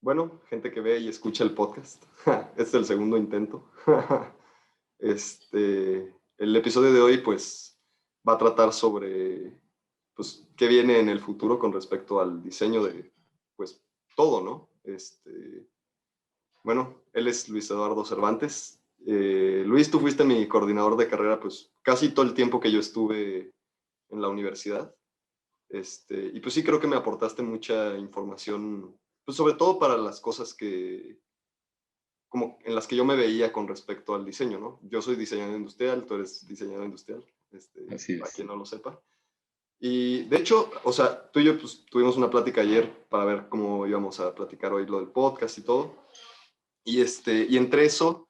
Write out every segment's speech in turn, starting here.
Bueno, gente que ve y escucha el podcast. Este es el segundo intento. El episodio de hoy, pues, va a tratar sobre, pues, qué viene en el futuro con respecto al diseño de, pues, todo, ¿no? Bueno, él es Luis Eduardo Cervantes. Luis, tú fuiste mi coordinador de carrera, pues, casi todo el tiempo que yo estuve en la universidad. Y pues sí, creo que me aportaste mucha información, pues sobre todo para las cosas que, como en las que yo me veía con respecto al diseño, ¿no? Yo soy diseñador industrial, tú eres diseñador industrial, Así para es. quien no lo sepa. Y de hecho, o sea, tú y yo pues, tuvimos una plática ayer para ver cómo íbamos a platicar hoy lo del podcast y todo. Y entre eso,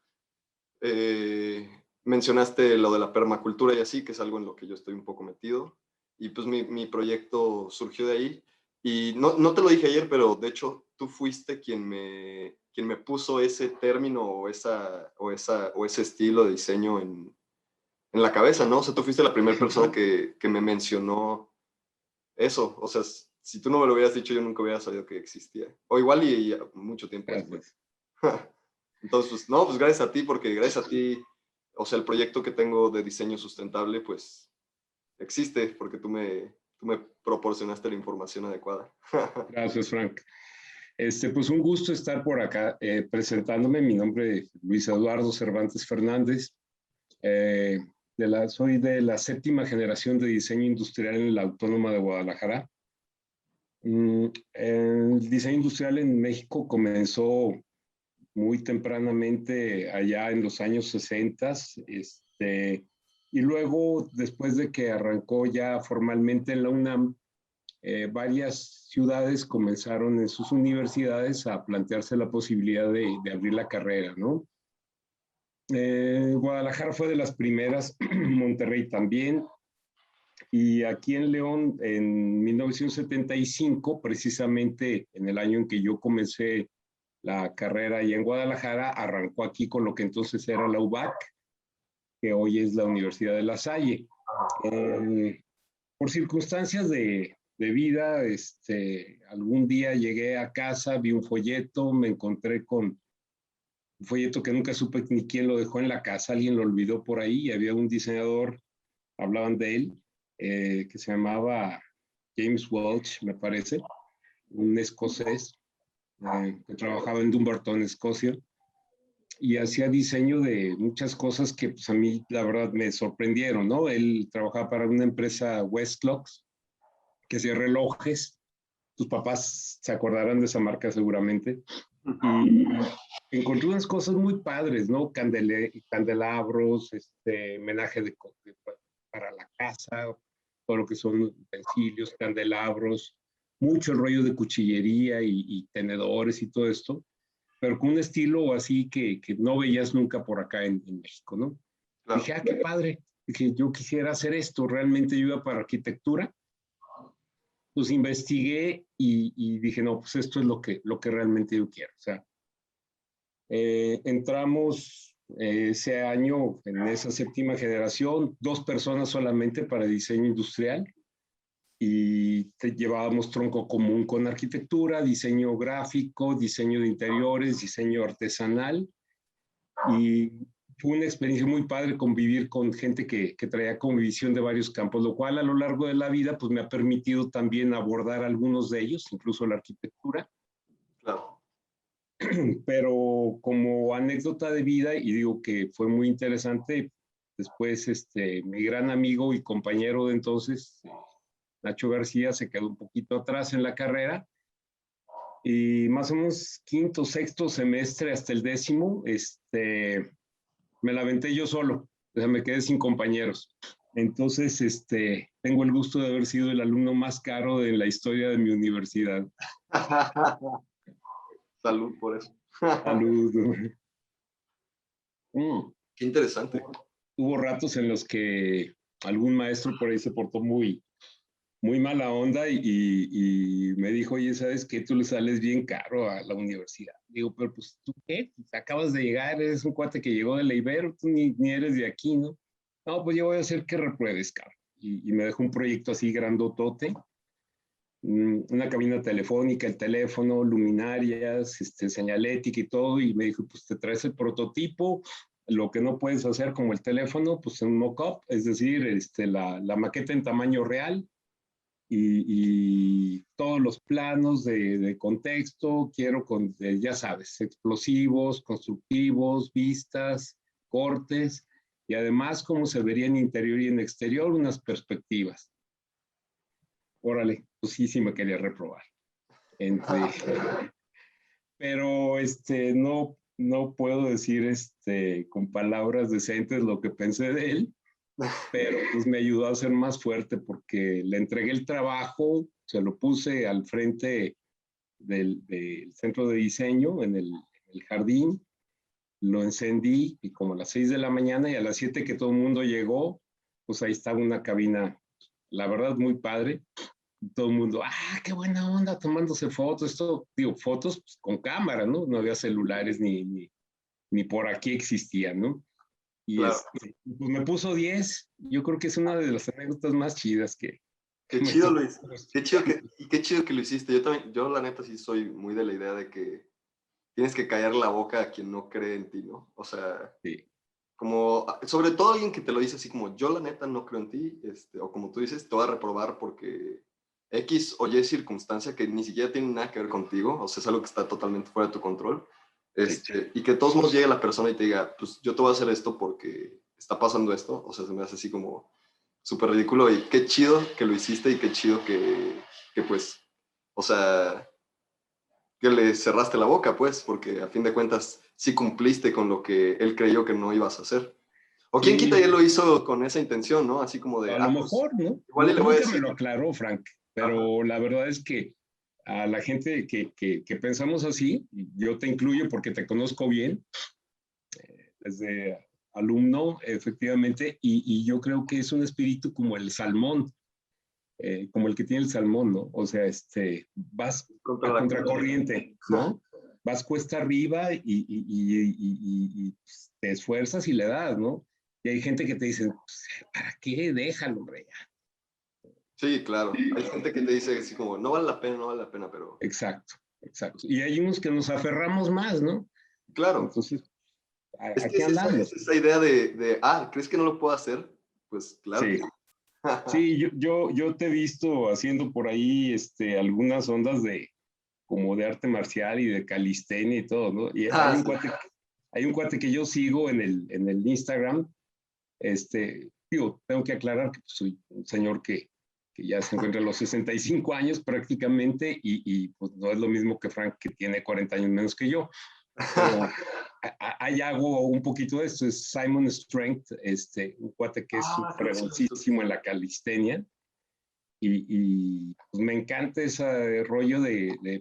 mencionaste lo de la permacultura y así, que es algo en lo que yo estoy un poco metido. Y pues mi proyecto surgió de ahí. Y no te lo dije ayer, pero de hecho tú fuiste quien me puso ese término o ese estilo de diseño en la cabeza, ¿no? O sea, tú fuiste la primera persona que me mencionó eso. O sea, si tú no me lo hubieras dicho, yo nunca hubiera sabido que existía. O igual y mucho tiempo después. Gracias. Entonces, pues, no, pues gracias a ti, porque gracias a ti, o sea, el proyecto que tengo de diseño sustentable, pues existe, porque tú me proporcionaste la información adecuada. Gracias, Frank. Pues un gusto estar por acá presentándome. Mi nombre es Luis Eduardo Cervantes Fernández. Eh, Soy de la séptima generación de diseño industrial en la Autónoma de Guadalajara. El diseño industrial en México comenzó muy tempranamente allá en los años 60, y luego, después de que arrancó ya formalmente en la UNAM, varias ciudades comenzaron en sus universidades a plantearse la posibilidad de abrir la carrera, ¿no? Guadalajara fue de las primeras, Monterrey también, y aquí en León, en 1975, precisamente en el año en que yo comencé la carrera allá en Guadalajara, arrancó aquí con lo que entonces era la UBAC, que hoy es la Universidad de La Salle. Por circunstancias de vida, algún día llegué a casa, vi un folleto, me encontré con un folleto que nunca supe ni quién lo dejó en la casa, alguien lo olvidó por ahí, y había un diseñador, hablaban de él, que se llamaba James Welch, me parece, un escocés, que trabajaba en Dumbarton, Escocia, y hacía diseño de muchas cosas que pues, a mí la verdad me sorprendieron, ¿no? Él trabajaba para una empresa Westlocks, que hacía relojes. Tus papás se acordarán de esa marca seguramente. Y encontré unas cosas muy padres, ¿no? Candelabros, menaje para la casa, todo lo que son utensilios, candelabros, mucho el rollo de cuchillería y tenedores y todo esto, pero con un estilo así que no veías nunca por acá en México, ¿no? Claro. Dije, qué padre, dije, yo quisiera hacer esto, realmente yo iba para arquitectura, pues investigué y dije, no, pues esto es lo que realmente yo quiero. O sea, entramos ese año en esa séptima generación, 2 personas solamente para diseño industrial y llevábamos tronco común con arquitectura, diseño gráfico, diseño de interiores, diseño artesanal, y fue una experiencia muy padre convivir con gente que traía como visión de varios campos, lo cual a lo largo de la vida pues me ha permitido también abordar algunos de ellos, incluso la arquitectura. Claro. Pero como anécdota de vida, y digo que fue muy interesante, después mi gran amigo y compañero de entonces, Nacho García, se quedó un poquito atrás en la carrera, y más o menos quinto, sexto semestre hasta el décimo, me la aventé yo solo, o sea, me quedé sin compañeros. Entonces, tengo el gusto de haber sido el alumno más caro de la historia de mi universidad. Salud por eso. Saludos. Qué interesante. Hubo ratos en los que algún maestro por ahí se portó muy, muy mala onda y me dijo, oye, ¿sabes qué? Tú le sales bien caro a la universidad. Digo, pero pues, ¿tú qué? Pues, acabas de llegar, eres un cuate que llegó de la Ibero, tú ni eres de aquí, ¿no? No, pues yo voy a hacer que repruebes, cabrón. Y me dejó un proyecto así grandotote. una cabina telefónica, el teléfono, luminarias, señalética y todo, y me dijo, pues te traes el prototipo, lo que no puedes hacer como el teléfono, pues un mock-up, es decir, la maqueta en tamaño real, y todos los planos de contexto, quiero, ya sabes, explosivos, constructivos, vistas, cortes, y además cómo se vería en interior y en exterior, unas perspectivas. Órale, pues sí me quería reprobar. Pero no puedo decir con palabras decentes lo que pensé de él, pero pues me ayudó a ser más fuerte porque le entregué el trabajo, se lo puse al frente del centro de diseño en el jardín, lo encendí y como a las 6 de la mañana y a las 7 que todo el mundo llegó, pues ahí estaba una cabina, la verdad muy padre. Todo el mundo, qué buena onda, tomándose fotos, esto, digo, fotos pues, con cámara, ¿no? No había celulares ni por aquí existían, ¿no? Y Claro. pues me puso 10. Yo creo que es una de las anécdotas más chidas que Qué me chido, tocó. Luis. Qué chido que lo hiciste. Yo también, yo la neta sí soy muy de la idea de que tienes que callar la boca a quien no cree en ti, ¿no? O sea, Sí, como, sobre todo alguien que te lo dice así como, yo la neta no creo en ti, o como tú dices, te voy a reprobar porque X o Y circunstancia que ni siquiera tiene nada que ver contigo, o sea, es algo que está totalmente fuera de tu control, sí. y que de todos modos llegue la persona y te diga, pues yo te voy a hacer esto porque está pasando esto, o sea, se me hace así como súper ridículo y qué chido que lo hiciste y qué chido que pues, o sea, que le cerraste la boca, pues, porque a fin de cuentas sí cumpliste con lo que él creyó que no ibas a hacer. O quién quita y él Sí, lo hizo con esa intención, ¿no? Así como de, a lo pues, mejor, ¿no? igual y le voy a Nunca me decir. lo aclaró, Frank, Ajá. pero la verdad es que a la gente que pensamos así, yo te incluyo porque te conozco bien, desde alumno, efectivamente, y yo creo que es un espíritu como el salmón, como el que tiene el salmón, ¿no? O sea, vas Contra a la corriente. contracorriente, ¿no? Vas cuesta arriba y pues, te esfuerzas y le das, ¿no? Y hay gente que te dice, pues, ¿para qué? Déjalo, hombre. Sí, claro. Hay gente que te dice así como, no vale la pena, no vale la pena, pero Exacto, exacto. Y hay unos que nos aferramos más, ¿no? claro. Entonces, Es que aquí es andamos. esa idea ¿crees que no lo puedo hacer? Pues claro que Sí, sí. sí, yo te he visto haciendo por ahí algunas ondas como de arte marcial y de calistenia y todo, ¿no? Y Ah, sí. hay un cuate que yo sigo en el Instagram, digo, tengo que aclarar que pues, soy un señor que ya se encuentra a los 65 años prácticamente y pues no es lo mismo que Frank que tiene 40 años menos que yo, pero ahí hago un poquito de esto, es Simon Strength, un cuate que es un Creo que sí lo he visto. fregoncísimo en la calistenia y pues me encanta ese rollo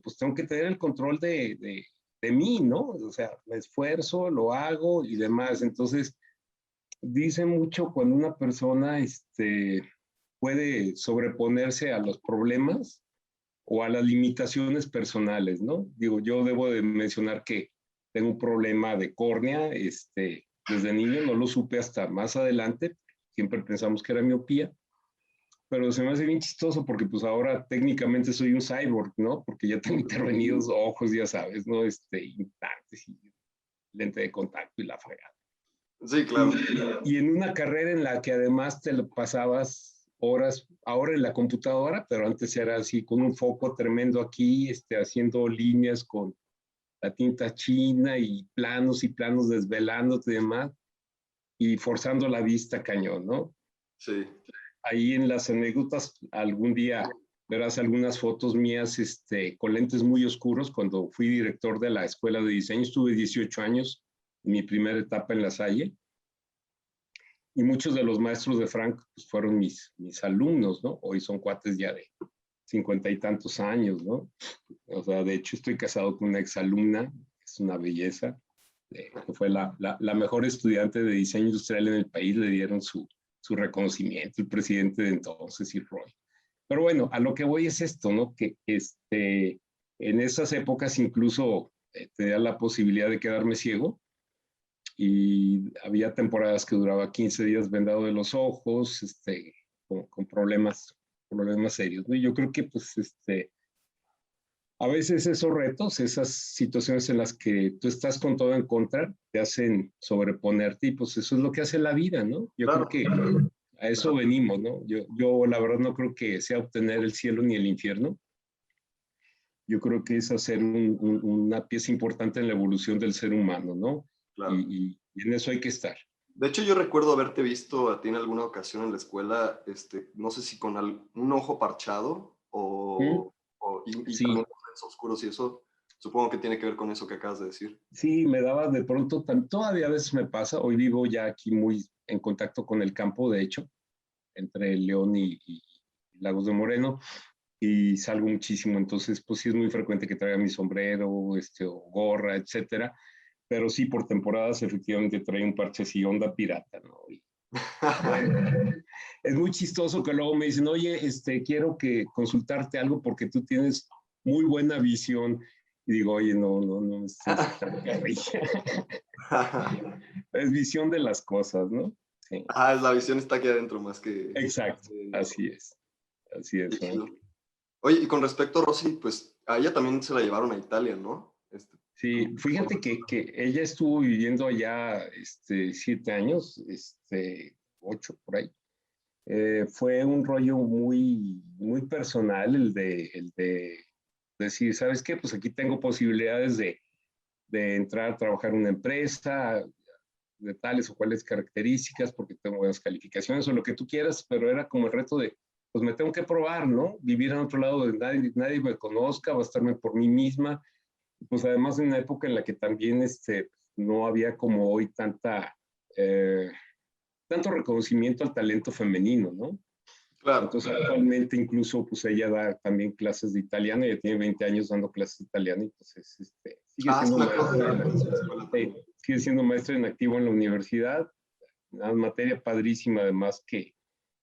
pues tengo que tener el control de mí, ¿no? O sea, me esfuerzo, lo hago y demás. Entonces, dice mucho cuando una persona puede sobreponerse a los problemas o a las limitaciones personales, ¿no? Digo, yo debo de mencionar que tengo un problema de córnea, desde niño no lo supe hasta más adelante, siempre pensamos que era miopía, pero se me hace bien chistoso porque pues ahora técnicamente soy un cyborg, ¿no? Porque ya tengo intervenidos ojos, ya sabes, ¿no? Implantes y lente de contacto y la fregada. Sí, Y, claro. y en una carrera en la que además te lo pasabas horas, ahora en la computadora, pero antes era así, con un foco tremendo aquí, haciendo líneas con la tinta china y planos desvelándote y demás, y forzando la vista cañón, ¿no? Sí. Ahí en las anécdotas algún día verás algunas fotos mías con lentes muy oscuros cuando fui director de la escuela de diseño, estuve 18 años en mi primera etapa en La Salle y muchos de los maestros de Frank pues, fueron mis alumnos, ¿no? Hoy son cuates ya de 50 y tantos años, ¿no? O sea, de hecho estoy casado con una exalumna, es una belleza, que fue la mejor estudiante de diseño industrial en el país, le dieron su reconocimiento, el presidente de entonces y Roy. Pero bueno, a lo que voy es esto, ¿no? Que en esas épocas incluso tenía la posibilidad de quedarme ciego y había temporadas que duraba 15 días vendado de los ojos, con problemas problemas serios, ¿no? Y yo creo que, pues, a veces esos retos, esas situaciones en las que tú estás con todo en contra, te hacen sobreponerte y pues eso es lo que hace la vida, ¿no? Yo creo Claro, que a eso venimos, ¿no? Yo la verdad no creo que sea obtener el cielo ni el infierno. Yo creo que es hacer una pieza importante en la evolución del ser humano, ¿no? claro. Y en eso hay que estar. De hecho, yo recuerdo haberte visto a ti en alguna ocasión en la escuela, no sé si con un ojo parchado ¿Mm? y Sí, también con lentes oscuros y eso, supongo que tiene que ver con eso que acabas de decir. sí, me daba de pronto, todavía a veces me pasa, hoy vivo ya aquí muy en contacto con el campo, de hecho, entre León y Lagos de Moreno, y salgo muchísimo, entonces pues sí es muy frecuente que traiga mi sombrero, o gorra, etcétera, pero sí por temporadas efectivamente trae un parche así, onda pirata, ¿no? Y es muy chistoso que luego me dicen, oye, quiero que consultarte algo porque tú tienes muy buena visión. Y digo, oye, no me estés echando carrilla. Es visión de las cosas, ¿no? Sí, Ah, la visión está aquí adentro más exacto, que dentro. así Qué es, Frank. chido. Oye, y con respecto a Rosy, pues a ella también se la llevaron a Italia, ¿no? Sí, fíjate que ella estuvo viviendo allá 7 años, 8 por ahí. Fue un rollo muy personal el de decir, ¿sabes qué? Pues aquí tengo posibilidades de entrar a trabajar en una empresa de tales o cuales características, porque tengo buenas calificaciones o lo que tú quieras, pero era como el reto de, pues me tengo que probar, ¿no? Vivir en otro lado donde nadie me conozca, bastarme por mí misma, pues además en una época en la que también no había como hoy eh, tanto reconocimiento al talento femenino, ¿no? Claro. Entonces actualmente incluso pues ella da también clases de italiano, ella tiene 20 años dando clases de italiano y pues sigue Ah, sí, siendo me acuerdo que maestra, en la escuela también. sigue siendo maestra en activo en la universidad, una materia padrísima además que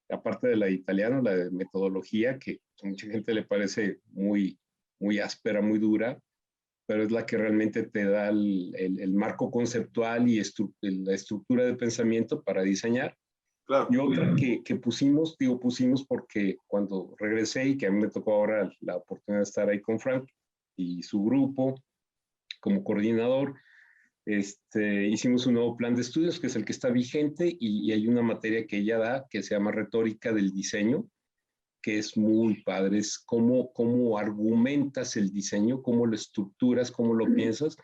aparte de la de italiano, la de metodología, que a mucha gente le parece muy áspera, muy dura, pero es la que realmente te da el marco conceptual y la estructura de pensamiento para diseñar. Y Claro. otra que pusimos, digo pusimos porque cuando regresé y que a mí me tocó ahora la oportunidad de estar ahí con Frank y su grupo como coordinador, hicimos un nuevo plan de estudios que es el que está vigente y hay una materia que ella da que se llama retórica del diseño, que es muy padre, es cómo argumentas el diseño, cómo lo estructuras, cómo lo piensas,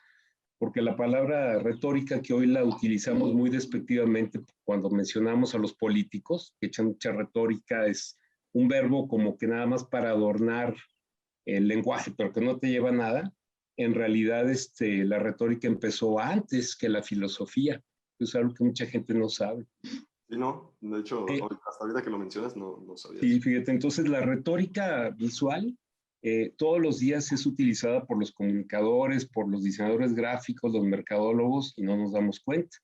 porque la palabra retórica que hoy la utilizamos muy despectivamente cuando mencionamos a los políticos, que echan mucha retórica, es un verbo como que nada más para adornar el lenguaje, pero que no te lleva a nada. En realidad, la retórica empezó antes que la filosofía. Es algo que mucha gente no sabe. Sí, no, de hecho, Eh, hasta ahorita que lo mencionas, no sabía Sí, eso. fíjate, entonces la retórica visual todos los días es utilizada por los comunicadores, por los diseñadores gráficos, los mercadólogos y no nos damos cuenta.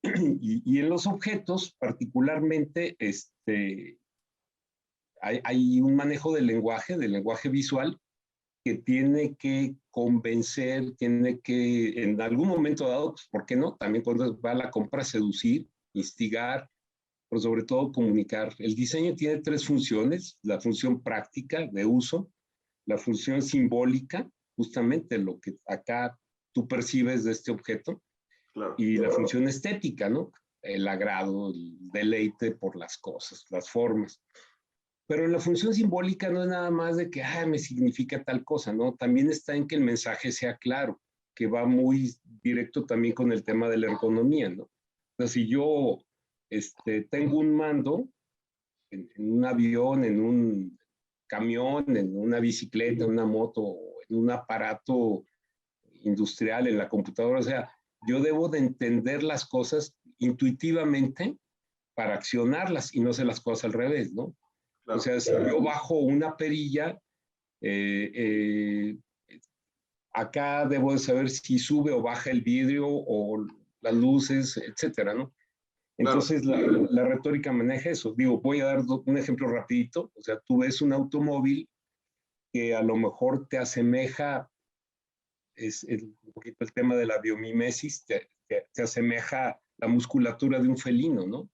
Y en los objetos, particularmente, hay un manejo del lenguaje visual, que tiene que convencer, tiene que, en algún momento dado, pues, ¿por qué no? También cuando va a la compra, seducir, instigar, pero sobre todo comunicar. El diseño tiene tres funciones: la función práctica de uso, la función simbólica, justamente lo que acá tú percibes de este objeto, Claro. y la función estética, ¿no? El agrado, el deleite por las cosas, las formas. Pero la función simbólica no es nada más de que me significa tal cosa, ¿no? También está en que el mensaje sea claro, que va muy directo también con el tema de la ergonomía, ¿no? O sea, si yo tengo un mando en un avión, en un camión, en una bicicleta, en una moto, en un aparato industrial, en la computadora, o sea, yo debo de entender las cosas intuitivamente para accionarlas y no hacer las cosas al revés, ¿no? O Claro. sea, si yo bajo una perilla, eh, eh, acá debo de saber si sube o baja el vidrio o las luces, etcétera, ¿no? Claro. Entonces la retórica maneja eso. Digo, voy a dar un ejemplo rapidito. O sea, tú ves un automóvil que a lo mejor te asemeja, un poquito el tema de la biomimesis, te asemeja la musculatura de un felino, ¿no?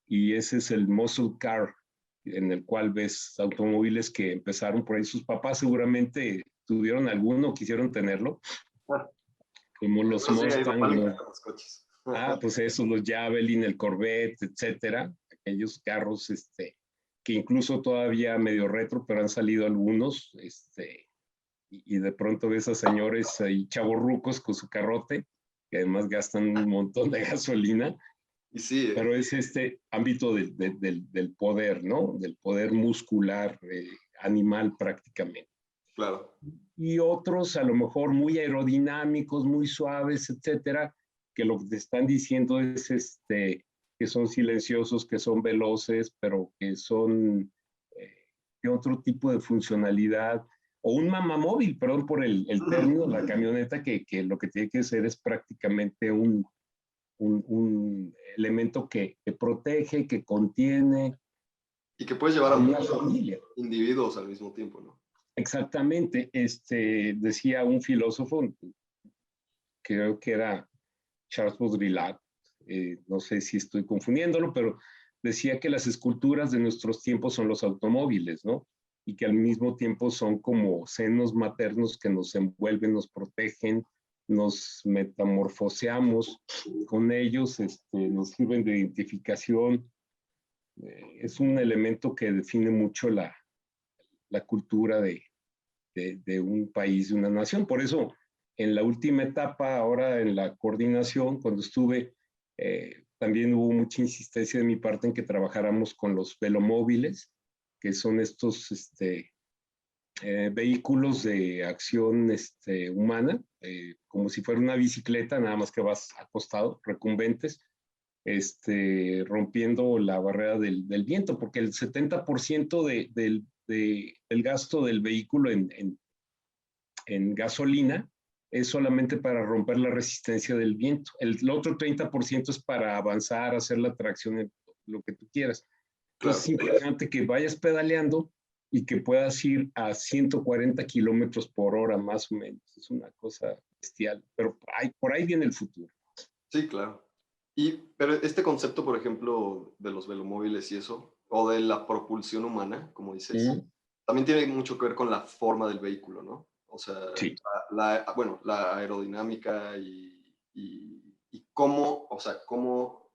Y ese es el muscle car. en el cual ves automóviles que empezaron por ahí. Sus papás seguramente tuvieron alguno, quisieron tenerlo, como los Pero sí, a mi Mustang, papá le encantan los coches. pues esos, los Javelin, el Corvette, etcétera, aquellos carros, que incluso todavía medio retro, pero han salido algunos, y de pronto ves a señores ahí chavorrucos con su carrote, que además gastan un montón de gasolina, Y sí, pero es este ámbito del poder, ¿no? Del poder muscular, animal prácticamente. claro. Y otros a lo mejor muy aerodinámicos, muy suaves, etcétera, que lo que te están diciendo es que son silenciosos, que son veloces, pero que son de otro tipo de funcionalidad, o un mamamóvil, perdón por el término, la camioneta que lo que tiene que ser es prácticamente un elemento que protege, que contiene Y que puedes llevar a a una muchos familia. individuos al mismo tiempo, ¿no? Exactamente, decía un filósofo, creo que era Charles Baudrillard, no sé si estoy confundiéndolo, pero decía que las esculturas de nuestros tiempos son los automóviles, ¿no? Y que al mismo tiempo son como senos maternos que nos envuelven, nos protegen, nos metamorfoseamos con ellos, nos sirven de identificación. Es un elemento que define mucho la cultura de un país, de una nación. Por eso, en la última etapa, ahora en la coordinación, cuando estuve, también hubo mucha insistencia de mi parte en que trabajáramos con los velomóviles, que son estos vehículos de acción humana, como si fuera una bicicleta, nada más que vas acostado, recumbentes, rompiendo la barrera del viento, porque el 70% del gasto del vehículo en gasolina es solamente para romper la resistencia del viento. El otro 30% es para avanzar, hacer la tracción, lo que tú quieras. Entonces Claro. es importante que vayas pedaleando y que puedas ir a 140 kilómetros por hora más o menos. Es una cosa bestial, pero por ahí viene el futuro. Sí, claro. Pero este concepto, por ejemplo, de los velomóviles y eso, o de la propulsión humana, como dices, también tiene mucho que ver con la forma del vehículo, ¿no? O sea, Sí. bueno, la aerodinámica y cómo, o sea, como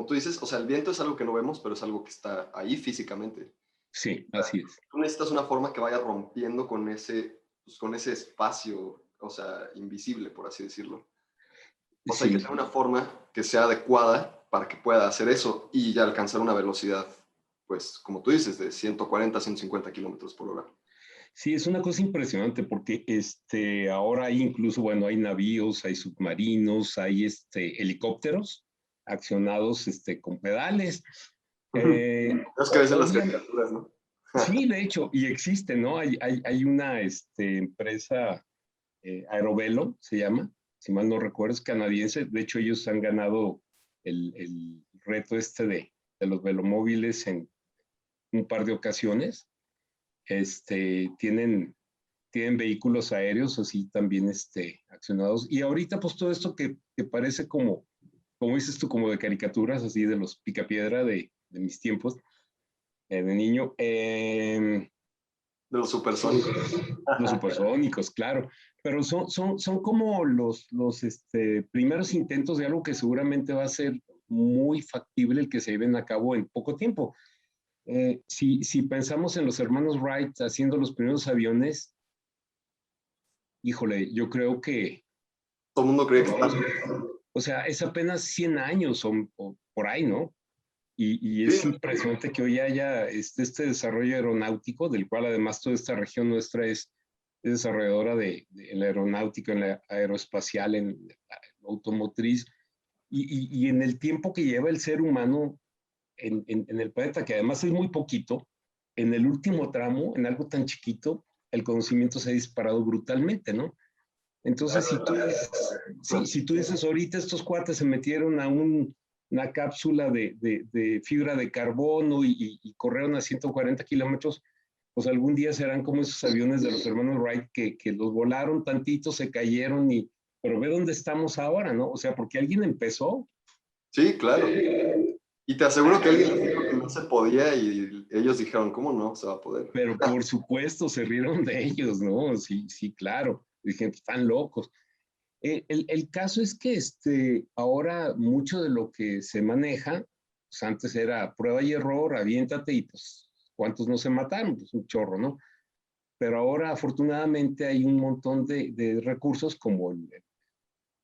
tú dices, o sea, el viento es algo que no vemos, pero es algo que está ahí físicamente. Sí, O sea, así es. tú necesitas una forma que vaya rompiendo pues, con ese espacio, o sea, invisible, por así decirlo. O sea, hay que Sí, tener una forma que sea adecuada para que pueda hacer eso y ya alcanzar una velocidad, pues, como tú dices, de 140, 150 kilómetros por hora. sí, es una cosa impresionante porque ahora hay incluso, bueno, hay navíos, hay submarinos, hay helicópteros accionados con pedales. Es que a veces las Obviamente, caricaturas, ¿no? sí, de hecho, y existe, ¿no? Hay una empresa, Aerovelo se llama, si mal no recuerdo, es canadiense. De hecho, ellos han ganado el reto de los velomóviles en un par de ocasiones. Tienen vehículos aéreos así también accionados. Y ahorita, pues todo esto que parece como dices tú, como de caricaturas, así de los picapiedra de mis tiempos de niño. De los supersónicos. Los supersónicos, claro, pero son como los primeros intentos de algo que seguramente va a ser muy factible el que se lleven a cabo en poco tiempo. Si pensamos en los hermanos Wright haciendo los primeros aviones, híjole, yo creo que, Todo el mundo cree que está... vamos, o sea, es apenas 100 años o por ahí, ¿no? Y Sí, es impresionante que hoy haya este desarrollo aeronáutico, del cual además toda esta región nuestra es desarrolladora en la aeronáutica, en la aeroespacial, en la automotriz, y en el tiempo que lleva el ser humano en el planeta, que además es muy poquito, en el último tramo, en algo tan chiquito, el conocimiento se ha disparado brutalmente, ¿no? Entonces, si tú dices ahorita estos cuates se metieron a una cápsula de fibra de carbono y corrieron a 140 kilómetros, pues algún día serán como esos aviones de los hermanos Wright que los volaron tantito, se cayeron, pero ve dónde estamos ahora, ¿no? O sea, porque alguien empezó. sí, claro. Y te aseguro que alguien les dijo que no se podía y ellos dijeron, ¿cómo no se va a poder? Pero por supuesto se rieron de ellos, ¿no? Sí, sí, claro. Dije, están locos. El caso es que ahora mucho de lo que se maneja, pues antes era prueba y error, aviéntate y pues, ¿cuántos no se mataron? Pues un chorro, ¿no? Pero ahora afortunadamente hay un montón de recursos como el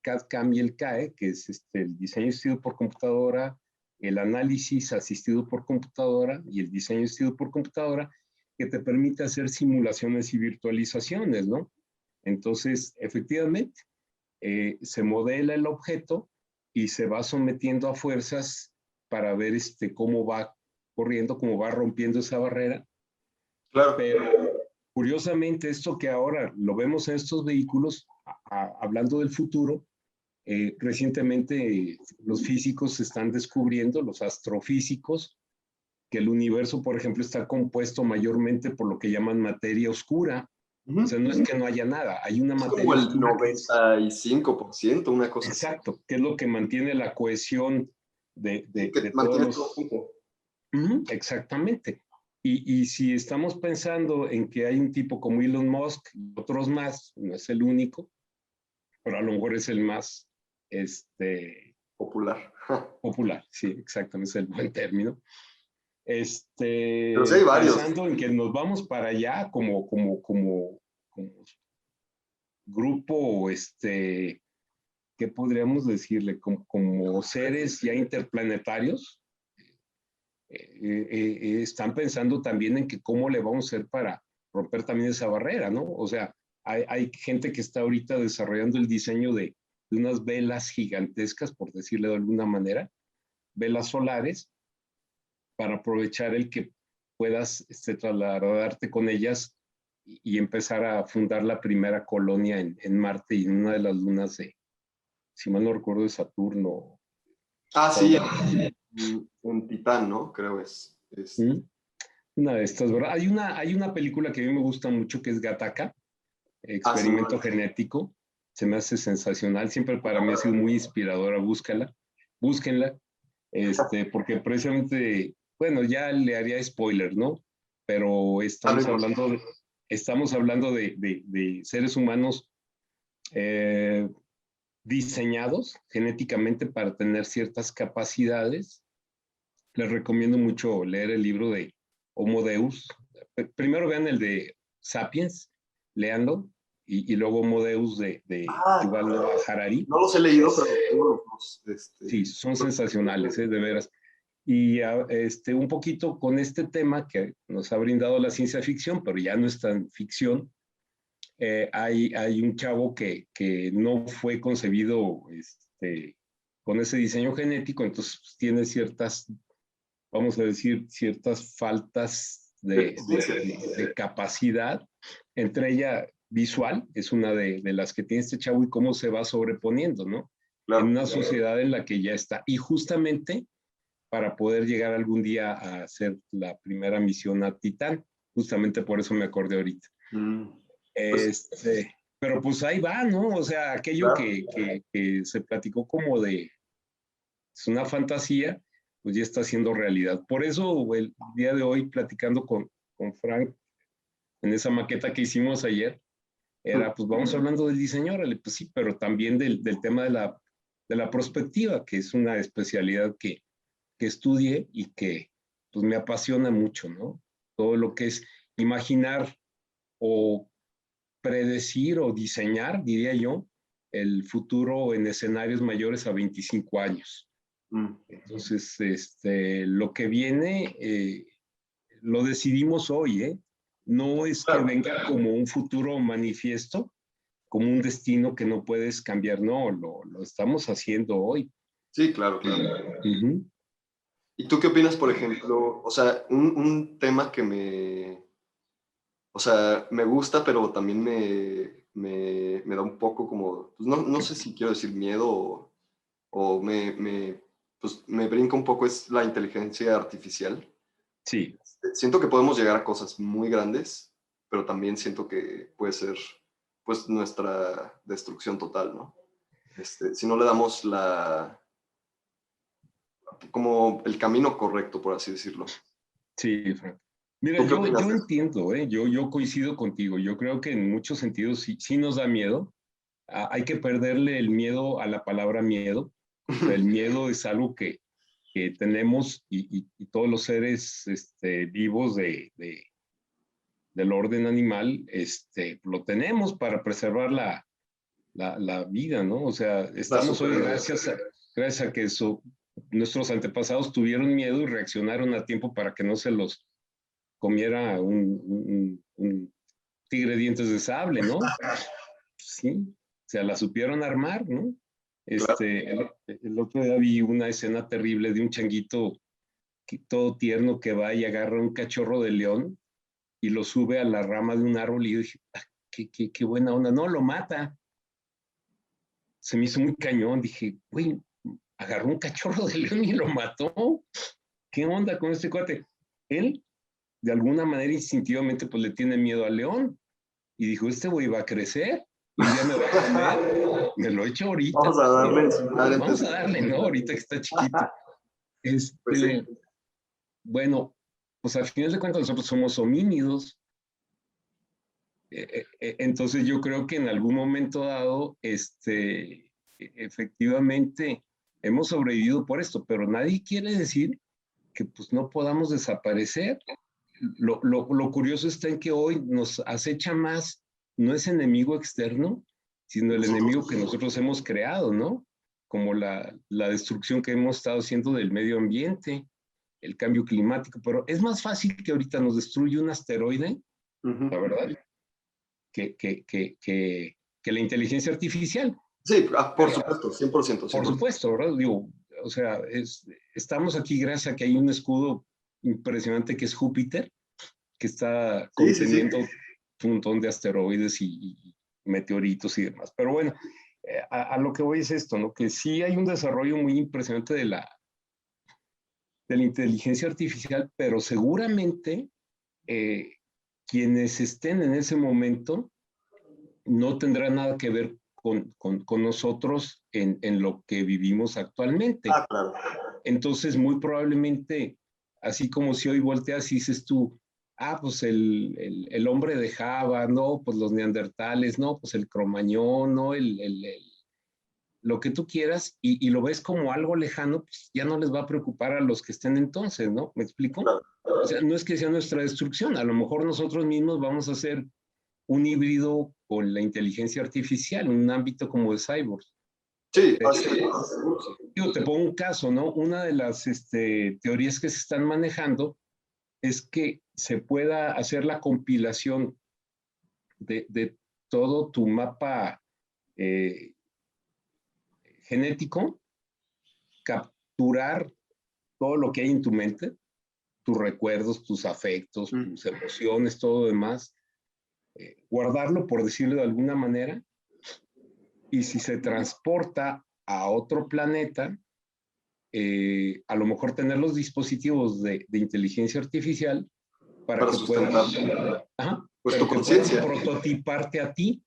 CAD-CAM y el CAE, que es el diseño asistido por computadora, el análisis asistido por computadora y el diseño asistido por computadora, que te permite hacer simulaciones y virtualizaciones, ¿no? Entonces, efectivamente, se modela el objeto y se va sometiendo a fuerzas para ver cómo va corriendo, cómo va rompiendo esa barrera. Claro. Pero curiosamente, esto que ahora lo vemos en estos vehículos, hablando del futuro, recientemente los físicos están descubriendo, los astrofísicos, que el universo, por ejemplo, está compuesto mayormente por lo que llaman materia oscura. O sea, no es que no haya nada, hay una Es materia como el oscura que es, 95%, una cosa así. exacto, que es lo que mantiene la cohesión Sí, que de todos mantiene todo los... junto. Exactamente. Y si estamos pensando en que hay un tipo como Elon Musk y otros más, no es el único, pero a lo mejor es el más Popular. popular, sí, exactamente, es el buen término. Pero sí hay varios. Pensando en que nos vamos para allá como grupo, ¿qué podríamos decirle? Como seres ya interplanetarios, están pensando también en que cómo le vamos a hacer para romper también esa barrera, ¿no? O sea, hay gente que está ahorita desarrollando el diseño de unas velas gigantescas, por decirle de alguna manera, velas solares, para aprovechar el que puedas trasladarte con ellas y empezar a fundar la primera colonia en Marte y en una de las lunas si mal no recuerdo, de Saturno. Ah, sí, Saturno. en Titán, ¿no? Creo es. ¿Mm? Una de estas, ¿verdad? Hay una película que a mí me gusta mucho que es Gattaca, Ah, sí, Experimento Genético. Se me hace sensacional. Siempre para mí ha sido muy inspiradora. Búsquenla. Porque precisamente, bueno, ya le haría spoiler, ¿no? Pero estamos hablando de seres humanos eh, diseñados genéticamente para tener ciertas capacidades. Les recomiendo mucho leer el libro de Homo Deus. Primero vean el de Sapiens, léanlo, y luego Homo Deus de Ah, Yuval Noah Harari. no los he leído, pero tengo los dos. Sí, son sensacionales, de veras. Y un poquito con este tema que nos ha brindado la ciencia ficción, pero ya no es tan ficción, hay un chavo que no fue concebido con ese diseño genético, entonces pues, tiene ciertas, vamos a decir, ciertas faltas de capacidad, entre ella visual, es una de las que tiene este chavo y cómo se va sobreponiendo, ¿no? En Claro. una sociedad en la que ya está. Y justamente para poder llegar algún día a hacer la primera misión a Titán. Justamente por eso me acordé ahorita. Mm, pues, Pero pues ahí va, ¿no? O sea, aquello claro. que se platicó como de es una fantasía, pues ya está siendo realidad. Por eso el día de hoy, platicando con Frank en esa maqueta que hicimos ayer, era, pues vamos hablando del diseño, órale, pues sí, pero también del tema de la prospectiva, que es una especialidad que estudie y que pues me apasiona mucho, ¿no? Todo lo que es imaginar o predecir o diseñar, diría yo, el futuro en escenarios mayores a 25 años. Mm, Entonces, lo que viene lo decidimos hoy, ¿eh? No es que claro. venga como un futuro manifiesto, como un destino que no puedes cambiar, no, lo estamos haciendo hoy. Sí, claro, claro. Uh-huh. ¿Y tú qué opinas, por ejemplo? O sea, un tema que o sea, me gusta, pero también me da un poco como, pues no sé si quiero decir miedo o pues me brinca un poco, es la inteligencia artificial. Sí, Siento que podemos llegar a cosas muy grandes, pero también siento que puede ser, pues, nuestra destrucción total, ¿no? Si no le damos como el camino correcto, por así decirlo. Sí, Frank. Mira, ¿Tú qué yo opinas de eso? entiendo, yo coincido contigo. Yo creo que en muchos sentidos sí nos da miedo. Hay que perderle el miedo a la palabra miedo. O sea, el miedo es algo que tenemos y todos los seres vivos del orden animal lo tenemos para preservar la vida, ¿no? O sea, La estamos hoy supervivencia. gracias a que nuestros antepasados tuvieron miedo y reaccionaron a tiempo para que no se los comiera un tigre de dientes de sable, ¿no? Sí, o sea, la supieron armar, ¿no? Claro. El otro día vi una escena terrible de un changuito todo tierno que va y agarra un cachorro de león y lo sube a la rama de un árbol y yo dije, ah, qué buena onda. No, lo mata. Se me hizo muy cañón. Dije, güey, agarró un cachorro de león y lo mató. ¿Qué onda con este cuate? Él, de alguna manera, instintivamente, pues le tiene miedo al león. Y dijo, este güey va a crecer y un día me va a comer. Me lo echo ahorita. Vamos a darle en su madre Vamos antes a de... darle, ¿no? Ahorita que está chiquito. Pues sí. Bueno, pues al final de cuentas nosotros somos homínidos. Entonces yo creo que en algún momento dado, efectivamente, hemos sobrevivido por esto, pero nadie quiere decir que pues no podamos desaparecer. Lo curioso está en que hoy nos acecha más, no es enemigo externo, sino el enemigo que Nosotros. nosotros hemos creado, ¿no? Como la destrucción que hemos estado haciendo del medio ambiente, el cambio climático, pero es más fácil que ahorita nos destruya un asteroide, la verdad, que la inteligencia artificial. Sí, por Pero, supuesto, 100%, por 100%. supuesto, ¿verdad? Digo, o sea, estamos aquí gracias a que hay un escudo impresionante que es Júpiter, que está Sí, sí, sí. conteniendo un montón de asteroides y meteoritos y demás. Pero bueno, a lo que voy es esto, ¿no? Que sí hay un desarrollo muy impresionante de la inteligencia artificial, pero seguramente eh, quienes estén en ese momento no tendrá nada que ver con nosotros en lo que vivimos actualmente. Ah, claro. Entonces, muy probablemente, así como si hoy volteas y dices tú, ah, pues el hombre de Java, no, pues los neandertales, no, pues el cromañón, no, lo que tú quieras, y lo ves como algo lejano, pues ya no les va a preocupar a los que estén entonces, ¿no? ¿Me explico? Claro. O sea, no es que sea nuestra destrucción, a lo mejor nosotros mismos vamos a hacer un híbrido con la inteligencia artificial, un ámbito como de cyborgs. Sí, Eh, así seguro, sí. Yo te pongo un caso, ¿no? Una de las teorías que se están manejando es que se pueda hacer la compilación de todo tu mapa eh, genético, capturar todo lo que hay en tu mente, tus recuerdos, tus afectos, tus emociones, todo lo demás, guardarlo, por decirlo de alguna manera, y si se transporta a otro planeta, a lo mejor tener los dispositivos de inteligencia artificial para Para que puedan, sustentar, ajá, pues, tu pero que puedan conciencia. prototiparte a ti,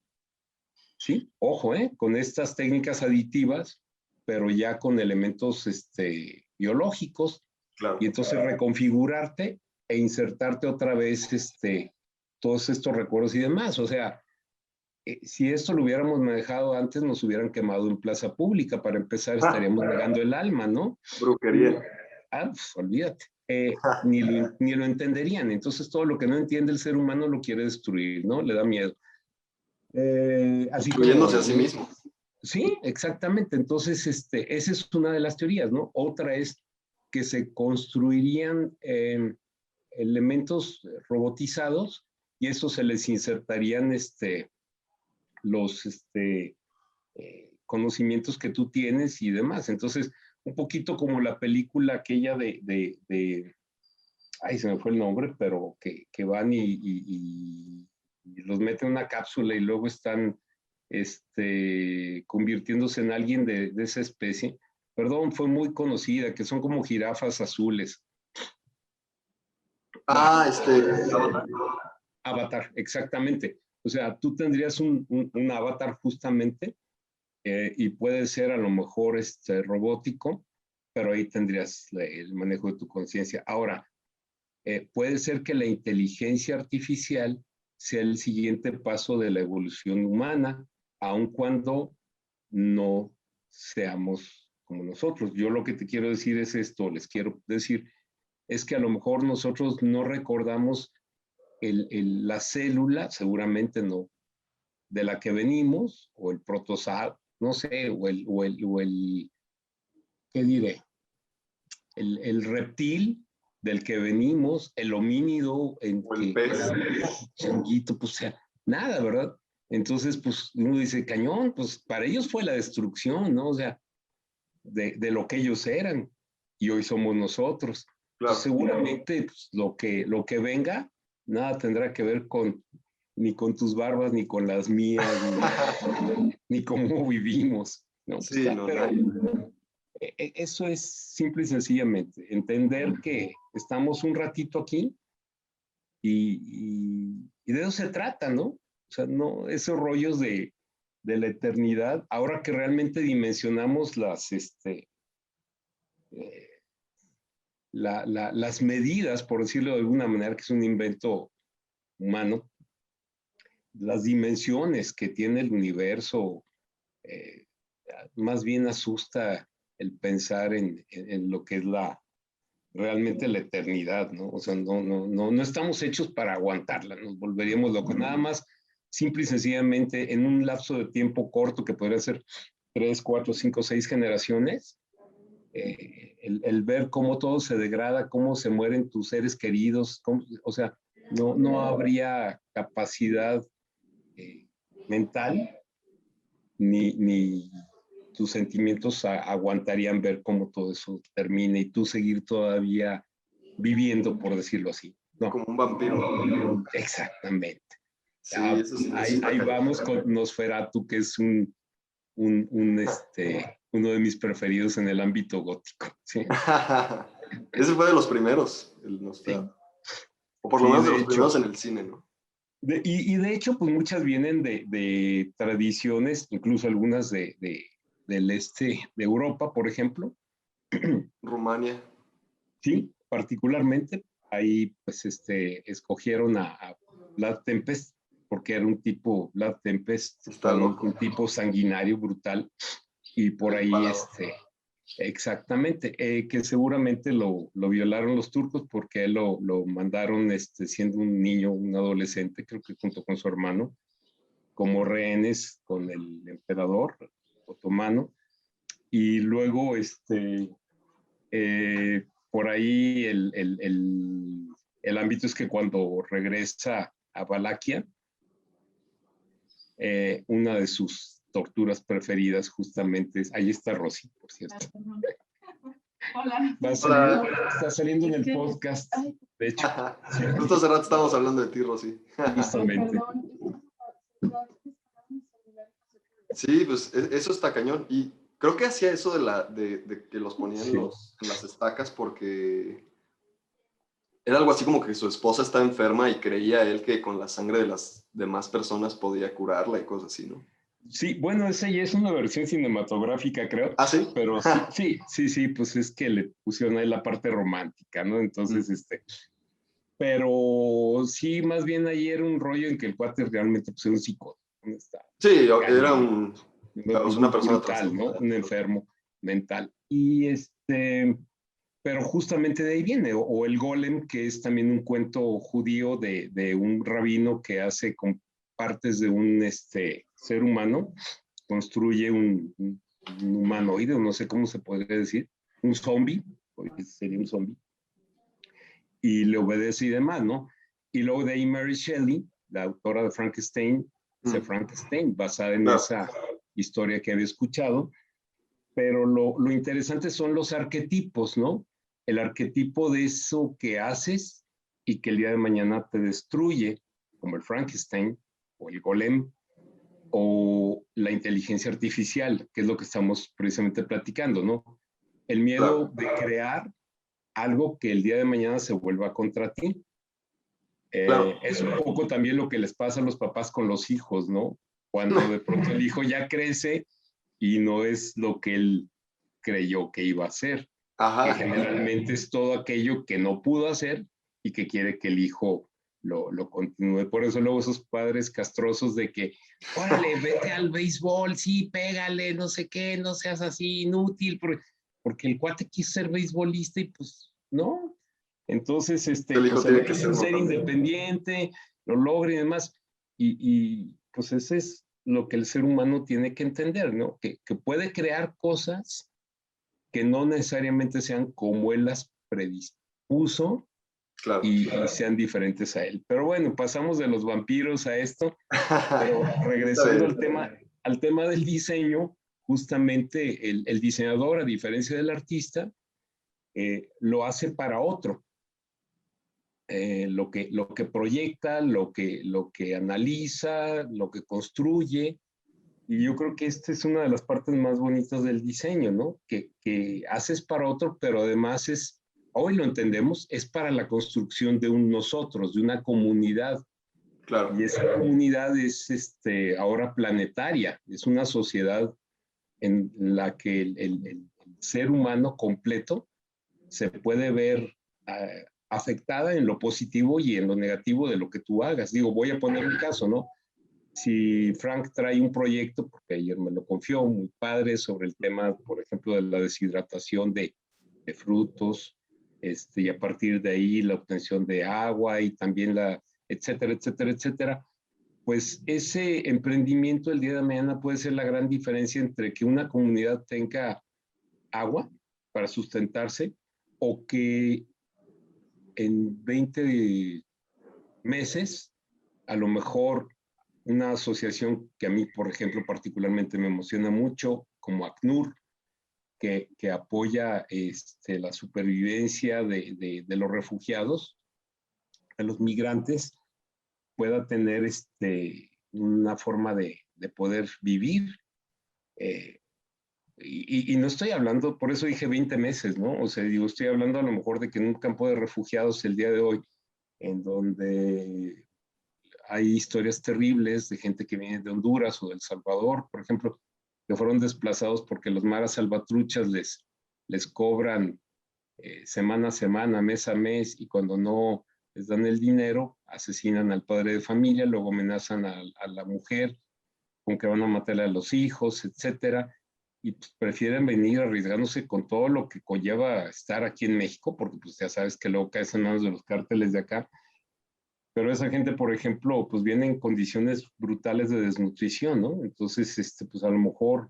¿sí? Ojo, con estas técnicas aditivas, pero ya con elementos biológicos, y Claro. entonces reconfigurarte e insertarte otra vez todos estos recuerdos y demás. O sea, si esto lo hubiéramos manejado antes, nos hubieran quemado en plaza pública. Para empezar, Ah, estaríamos negando el alma, ¿no? brujería. Pues, olvídate. Ni lo entenderían. Entonces, todo lo que no entiende el ser humano lo quiere destruir, ¿no? Le da miedo. Así Incluyéndose a como, sí mismo. sí, exactamente. Entonces, esa es una de las teorías, ¿no? Otra es que se construirían elementos robotizados y eso se les insertarían los conocimientos que tú tienes y demás. Entonces, un poquito como la película aquella ay, se me fue el nombre, pero que van y los meten en una cápsula y luego están convirtiéndose en alguien de esa especie. Perdón, fue muy conocida, que son como jirafas azules. Bueno, Ah, Avatar. avatar, exactamente. O sea, tú tendrías un avatar justamente y puede ser a lo mejor robótico pero ahí tendrías el manejo de tu conciencia. Ahora, puede ser que la inteligencia artificial sea el siguiente paso de la evolución humana, aun cuando no seamos como nosotros. Yo lo que te quiero decir es esto, les quiero decir, es que a lo mejor nosotros no recordamos la célula, seguramente no, de la que venimos, o el protozoo, no sé, ¿qué diré? El reptil del que venimos, el homínido en O el que pez. changuito, pues sea, nada, ¿verdad? Entonces, pues uno dice, cañón, pues para ellos fue la destrucción, ¿no? O sea, de lo que ellos eran, y hoy somos nosotros. Pues Claro. seguramente pues, lo que venga, nada tendrá que ver ni con tus barbas, ni con las mías, ni cómo vivimos, ¿no? Pues, Sí, no, pero nada. eso es simple y sencillamente, entender que estamos un ratito aquí y de eso se trata, ¿no? O sea, no, esos rollos de la eternidad, ahora que realmente dimensionamos eh, las medidas, por decirlo de alguna manera, que es un invento humano, las dimensiones que tiene el universo, eh, más bien asusta el pensar en lo que es realmente la eternidad, ¿no? O sea, no estamos hechos para aguantarla, nos volveríamos locos. Nada más, simple y sencillamente, en un lapso de tiempo corto, que podría ser 3, 4, 5, 6 generaciones, el ver cómo todo se degrada, cómo se mueren tus seres queridos, o sea, no habría capacidad mental ni tus sentimientos aguantarían ver cómo todo eso termina y tú seguir todavía viviendo, por decirlo así. No. Como un vampiro. Exactamente. Sí, eso está Ahí cañón. vamos con Nosferatu, que es uno de mis preferidos en el ámbito gótico. Sí, Ese fue de los primeros, el sí, Nosferatu. O por lo sí, menos de de los hecho. primeros en el cine, ¿no? Y de hecho, pues muchas vienen de tradiciones, incluso algunas del este de Europa, por ejemplo. Rumania. Sí, particularmente, ahí pues escogieron a Vlad Tempest, porque era un tipo, Vlad Tempest, Está fue loco. un tipo sanguinario, brutal, y por El ahí, Empalador. exactamente, que seguramente lo violaron los turcos porque él lo mandaron siendo un niño, un adolescente, creo que junto con su hermano, como rehenes con el emperador otomano, y luego por ahí el ámbito es que cuando regresa a Valaquia, una de sus torturas preferidas justamente es, ahí está Rosy, por cierto. Hola. Hola. Está saliendo en el podcast, de hecho. Justo hace rato estábamos hablando de ti, Rosy. Justamente. Sí, pues eso está cañón. Y creo que hacía eso de que los ponían Sí. en las estacas porque era algo así como que su esposa está enferma y creía él que con la sangre de las demás personas podía curarla y cosas así, ¿no? Sí, bueno, esa ya es una versión cinematográfica, creo, ¿Ah, sí? pero sí, pues es que le pusieron ahí la parte romántica, ¿no? Entonces, pero sí, más bien ahí era un rollo en que el cuate realmente pues era un psicótico, ¿no? Está Sí, era cañón, una persona brutal, ¿no? trastornada. Un enfermo mental. Pero justamente de ahí viene, o el Golem, que es también un cuento judío de un rabino que hace con partes de un ser humano, construye un humanoide, no sé cómo se podría decir, un zombie, sería un zombie, y le obedece y demás, ¿no? Y luego de ahí Mary Shelley, la autora de Frankenstein, hace Frankenstein, basada en Claro. esa historia que había escuchado, pero lo interesante son los arquetipos, ¿no? El arquetipo de eso que haces y que el día de mañana te destruye, como el Frankenstein o el Golem o la inteligencia artificial, que es lo que estamos precisamente platicando, ¿no? El miedo Claro. de crear algo que el día de mañana se vuelva contra ti. Claro. Es un poco también lo que les pasa a los papás con los hijos, ¿no? Cuando de pronto el hijo ya crece y no es lo que él creyó que iba a ser. que Ajá. generalmente es todo aquello que no pudo hacer y que quiere que el hijo lo continúe. Por eso luego esos padres castrosos de que, órale, vete al béisbol, sí, pégale, no sé qué, no seas así inútil, porque el cuate quiso ser beisbolista y pues no. Entonces, El hijo pues el tiene que hecho ser de uno ser también. independiente, lo logra y demás, y pues ese es lo que el ser humano tiene que entender, ¿no? Que puede crear cosas que no necesariamente sean como él las predispuso Claro. y sean diferentes a él. Pero bueno, pasamos de los vampiros a esto, pero Está regresando bien. al tema del diseño, justamente el diseñador, a diferencia del artista, lo hace para otro. Lo que proyecta, lo que analiza, lo que construye. Y yo creo que esta es una de las partes más bonitas del diseño, ¿no? Que haces para otro, pero además es, hoy lo entendemos, es para la construcción de un nosotros, de una comunidad. Claro. Y esa comunidad es ahora planetaria, es una sociedad en la que el ser humano completo se puede ver afectada en lo positivo y en lo negativo de lo que tú hagas. Digo, voy a poner un caso, ¿no? Si Frank trae un proyecto, porque ayer me lo confió, muy padre, sobre el tema, por ejemplo, de la deshidratación de frutos, y a partir de ahí la obtención de agua y también etcétera, etcétera, etcétera, pues ese emprendimiento el día de mañana puede ser la gran diferencia entre que una comunidad tenga agua para sustentarse o que en 20 meses a lo mejor una asociación que a mí, por ejemplo, particularmente me emociona mucho, como ACNUR, que apoya la supervivencia de los refugiados, de los migrantes, pueda tener una forma de poder vivir. Eh, y no estoy hablando, por eso dije 20 meses, ¿no? O sea, digo, estoy hablando a lo mejor de que en un campo de refugiados el día de hoy, en donde hay historias terribles de gente que viene de Honduras o de El Salvador, por ejemplo, que fueron desplazados porque los maras salvatruchas les cobran semana a semana, mes a mes, y cuando no les dan el dinero, asesinan al padre de familia, luego amenazan a la mujer con que van a matarle a los hijos, etcétera, y pues prefieren venir arriesgándose con todo lo que conlleva estar aquí en México, porque pues ya sabes que luego caes en manos de los cárteles de acá, pero esa gente, por ejemplo, pues viene en condiciones brutales de desnutrición, ¿no? Entonces, pues a lo mejor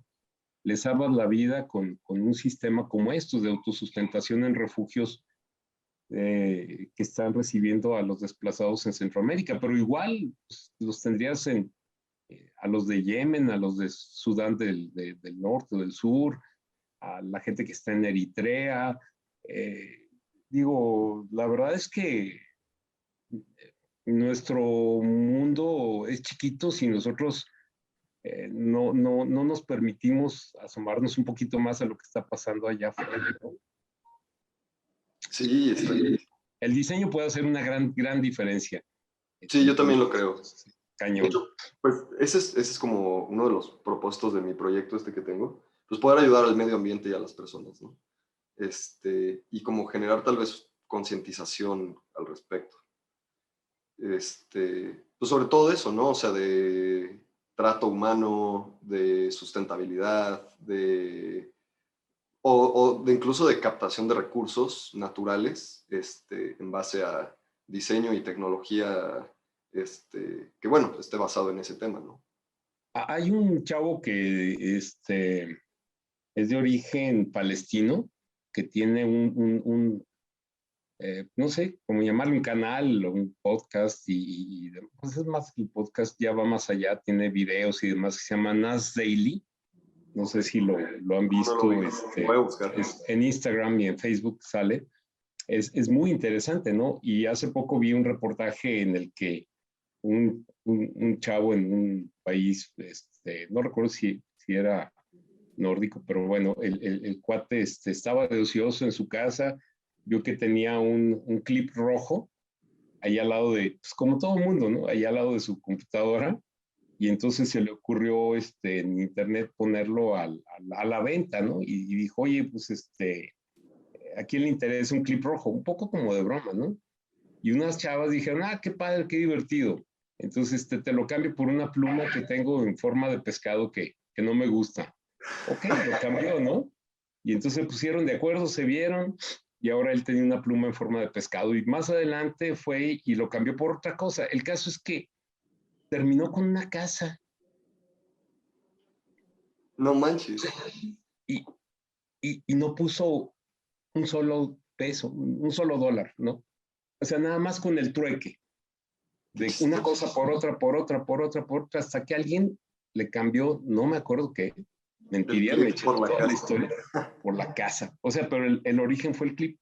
les salvas la vida con un sistema como estos de autosustentación en refugios que están recibiendo a los desplazados en Centroamérica, pero igual pues, los tendrías a los de Yemen, a los de Sudán del norte, del sur, a la gente que está en Eritrea. Digo, la verdad es que nuestro mundo es chiquito si nosotros no nos permitimos asomarnos un poquito más a lo que está pasando allá afuera, ¿no? Sí, El diseño puede hacer una gran diferencia. sí, yo también lo creo. De Cañón. hecho, pues ese es como uno de los propósitos de mi proyecto que tengo, pues poder ayudar al medio ambiente y a las personas, ¿no? Y como generar tal vez concientización al respecto. Pues sobre todo eso, ¿no? O sea, de trato humano, de sustentabilidad, o de incluso de captación de recursos naturales, en base a diseño y tecnología, que bueno, esté basado en ese tema, ¿no? Hay un chavo que es de origen palestino, que tiene no sé, cómo llamarlo, un canal o un podcast, y pues es más que el podcast, ya va más allá, tiene videos y demás, que se llama Nas Daily. No sé si lo han No, no lo visto, vi. Voy a buscar. en Instagram y en Facebook sale. Es muy interesante, ¿no? Y hace poco vi un reportaje en el que un chavo en un país, no recuerdo si era nórdico, pero bueno, el cuate estaba de ocioso en su casa, vio que tenía un clip rojo ahí al lado pues como todo el mundo, ¿no? Ahí al lado de su computadora, y entonces se le ocurrió en internet ponerlo a la venta, ¿no? Y dijo, oye, pues ¿a quién le interesa un clip rojo? Un poco como de broma, ¿no? Y unas chavas dijeron, qué padre, qué divertido. Entonces te lo cambio por una pluma que tengo en forma de pescado que no me gusta. Ok, lo cambió, ¿no? Y entonces se pusieron de acuerdo, se vieron, y ahora él tenía una pluma en forma de pescado. Y más adelante fue y lo cambió por otra cosa. El caso es que terminó con una casa. No manches. Y, y no puso un solo peso, un solo dólar, ¿no? O sea, nada más con el trueque de una cosa por otra, por otra, por otra, por otra, hasta que alguien le cambió, no me acuerdo qué, mentiría, me eché toda la historia, por la casa. O sea, pero el origen fue el clip.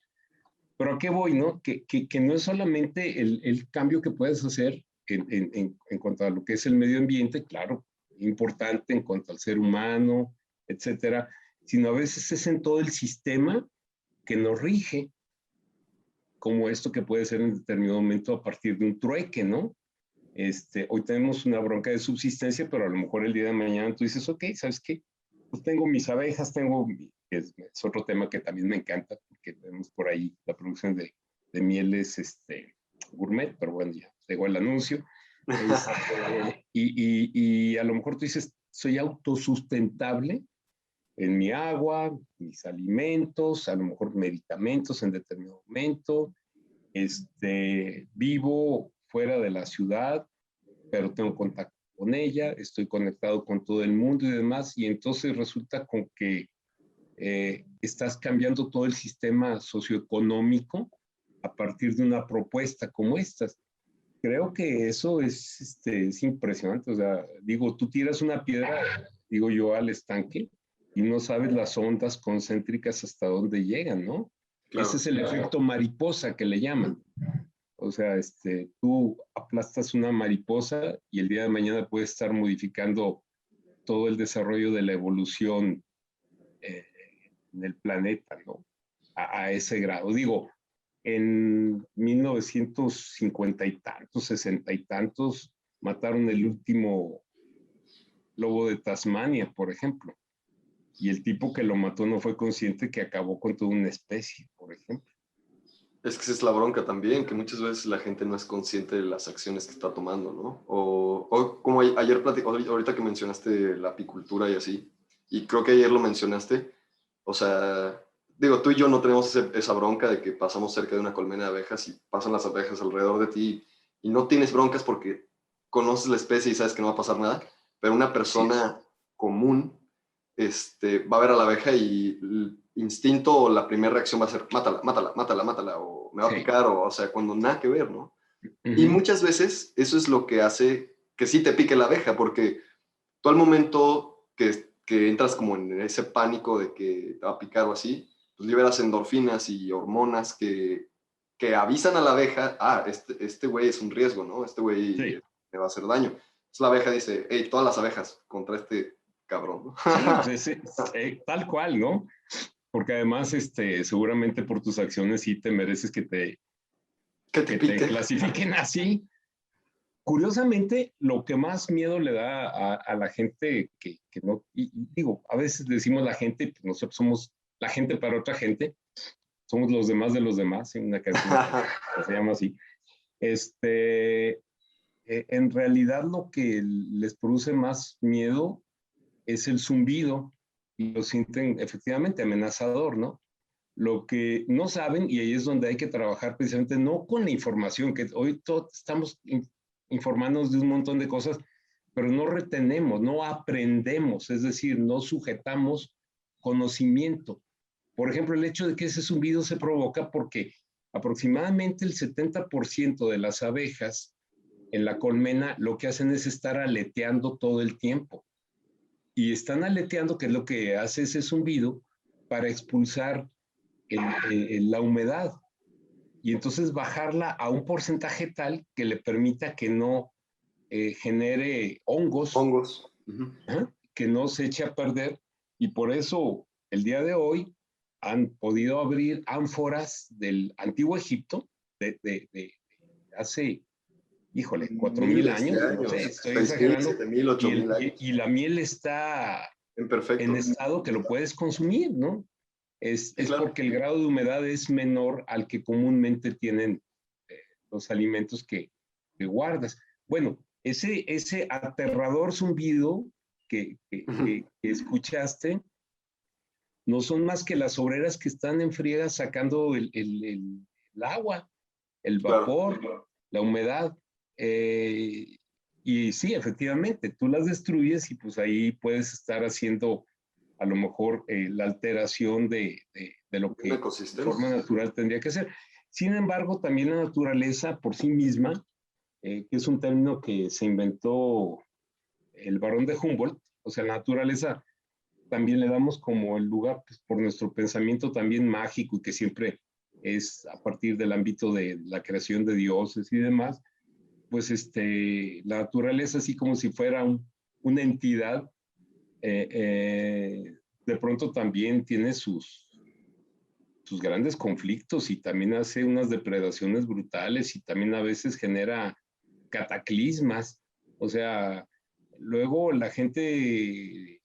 Pero ¿a qué voy, no? Que no es solamente el cambio que puedes hacer en cuanto a lo que es el medio ambiente, claro, importante en cuanto al ser humano, etcétera, sino a veces es en todo el sistema que nos rige, como esto que puede ser en determinado momento a partir de un trueque, ¿no? Hoy tenemos una bronca de subsistencia, pero a lo mejor el día de mañana tú dices, ok, ¿sabes qué? Pues tengo mis abejas, es otro tema que también me encanta, porque tenemos por ahí la producción de mieles gourmet, pero bueno, ya llegó el anuncio. Y a lo mejor tú dices, soy autosustentable en mi agua, mis alimentos, a lo mejor medicamentos en determinado momento, vivo fuera de la ciudad, pero tengo contacto con ella, estoy conectado con todo el mundo y demás, y entonces resulta con que estás cambiando todo el sistema socioeconómico a partir de una propuesta como esta. Creo que eso es impresionante. O sea, digo, tú tiras una piedra, digo yo, al estanque y no sabes las ondas concéntricas hasta dónde llegan, ¿no? Claro. Ese es el efecto mariposa que le llaman. O sea, tú aplastas una mariposa y el día de mañana puedes estar modificando todo el desarrollo de la evolución en el planeta, ¿no? A ese grado. Digo, en 1950 y tantos, 60 y tantos, mataron el último lobo de Tasmania, por ejemplo. Y el tipo que lo mató no fue consciente que acabó con toda una especie, por ejemplo. Es que esa es la bronca también, que muchas veces la gente no es consciente de las acciones que está tomando, ¿no? O como ayer ahorita que mencionaste la apicultura y así, y creo que ayer lo mencionaste, o sea, digo, tú y yo no tenemos esa bronca de que pasamos cerca de una colmena de abejas y pasan las abejas alrededor de ti y no tienes broncas porque conoces la especie y sabes que no va a pasar nada, pero una persona común va a ver a la abeja y el instinto o la primera reacción va a ser mátala, mátala, mátala, mátala, o me va a picar, o sea, cuando nada que ver, ¿no? Y muchas veces eso es lo que hace que sí te pique la abeja, porque tú al momento que entras como en ese pánico de que te va a picar o así, pues liberas endorfinas y hormonas que avisan a la abeja, este güey es un riesgo, ¿no? Este güey me va a hacer daño. Entonces la abeja dice, hey, todas las abejas contra este cabrón, ¿no? Sí, pues tal cual, ¿no? Porque además, seguramente por tus acciones sí te mereces que te clasifiquen así. Curiosamente, lo que más miedo le da a la gente que no, y digo, a veces decimos la gente, pues nosotros somos la gente para otra gente, somos los demás de los demás, en una canción que se llama así. En realidad lo que les produce más miedo es el zumbido y lo sienten efectivamente amenazador, ¿no? Lo que no saben, y ahí es donde hay que trabajar precisamente, no con la información, que hoy todos estamos informándonos de un montón de cosas, pero no retenemos, no aprendemos, es decir, no sujetamos conocimiento. Por ejemplo, el hecho de que ese zumbido se provoca porque aproximadamente el 70% de las abejas en la colmena lo que hacen es estar aleteando todo el tiempo. Y están aleteando, que es lo que hace ese zumbido, para expulsar la humedad. Y entonces bajarla a un porcentaje tal que le permita que no genere hongos. Que no se eche a perder. Y por eso el día de hoy han podido abrir ánforas del antiguo Egipto de hace, híjole, 4,000 años. No sé, estoy exagerando. 7,000, 8,000 años. Y la miel está en estado que lo puedes consumir, ¿no? es claro. porque el grado de humedad es menor al que comúnmente tienen los alimentos que guardas. Bueno, ese aterrador zumbido que escuchaste no son más que las obreras que están en friega sacando el agua, el vapor, Claro. la humedad. Y sí, efectivamente, tú las destruyes y pues ahí puedes estar haciendo a lo mejor la alteración de lo Un que de ecosistema. forma natural tendría que ser. Sin embargo, también la naturaleza por sí misma, que es un término que se inventó el barón de Humboldt, o sea, la naturaleza también le damos como el lugar pues, por nuestro pensamiento también mágico y que siempre es a partir del ámbito de la creación de dioses y demás, pues la naturaleza así como si fuera una entidad, de pronto también tiene sus grandes conflictos y también hace unas depredaciones brutales y también a veces genera cataclismas. O sea, luego la gente,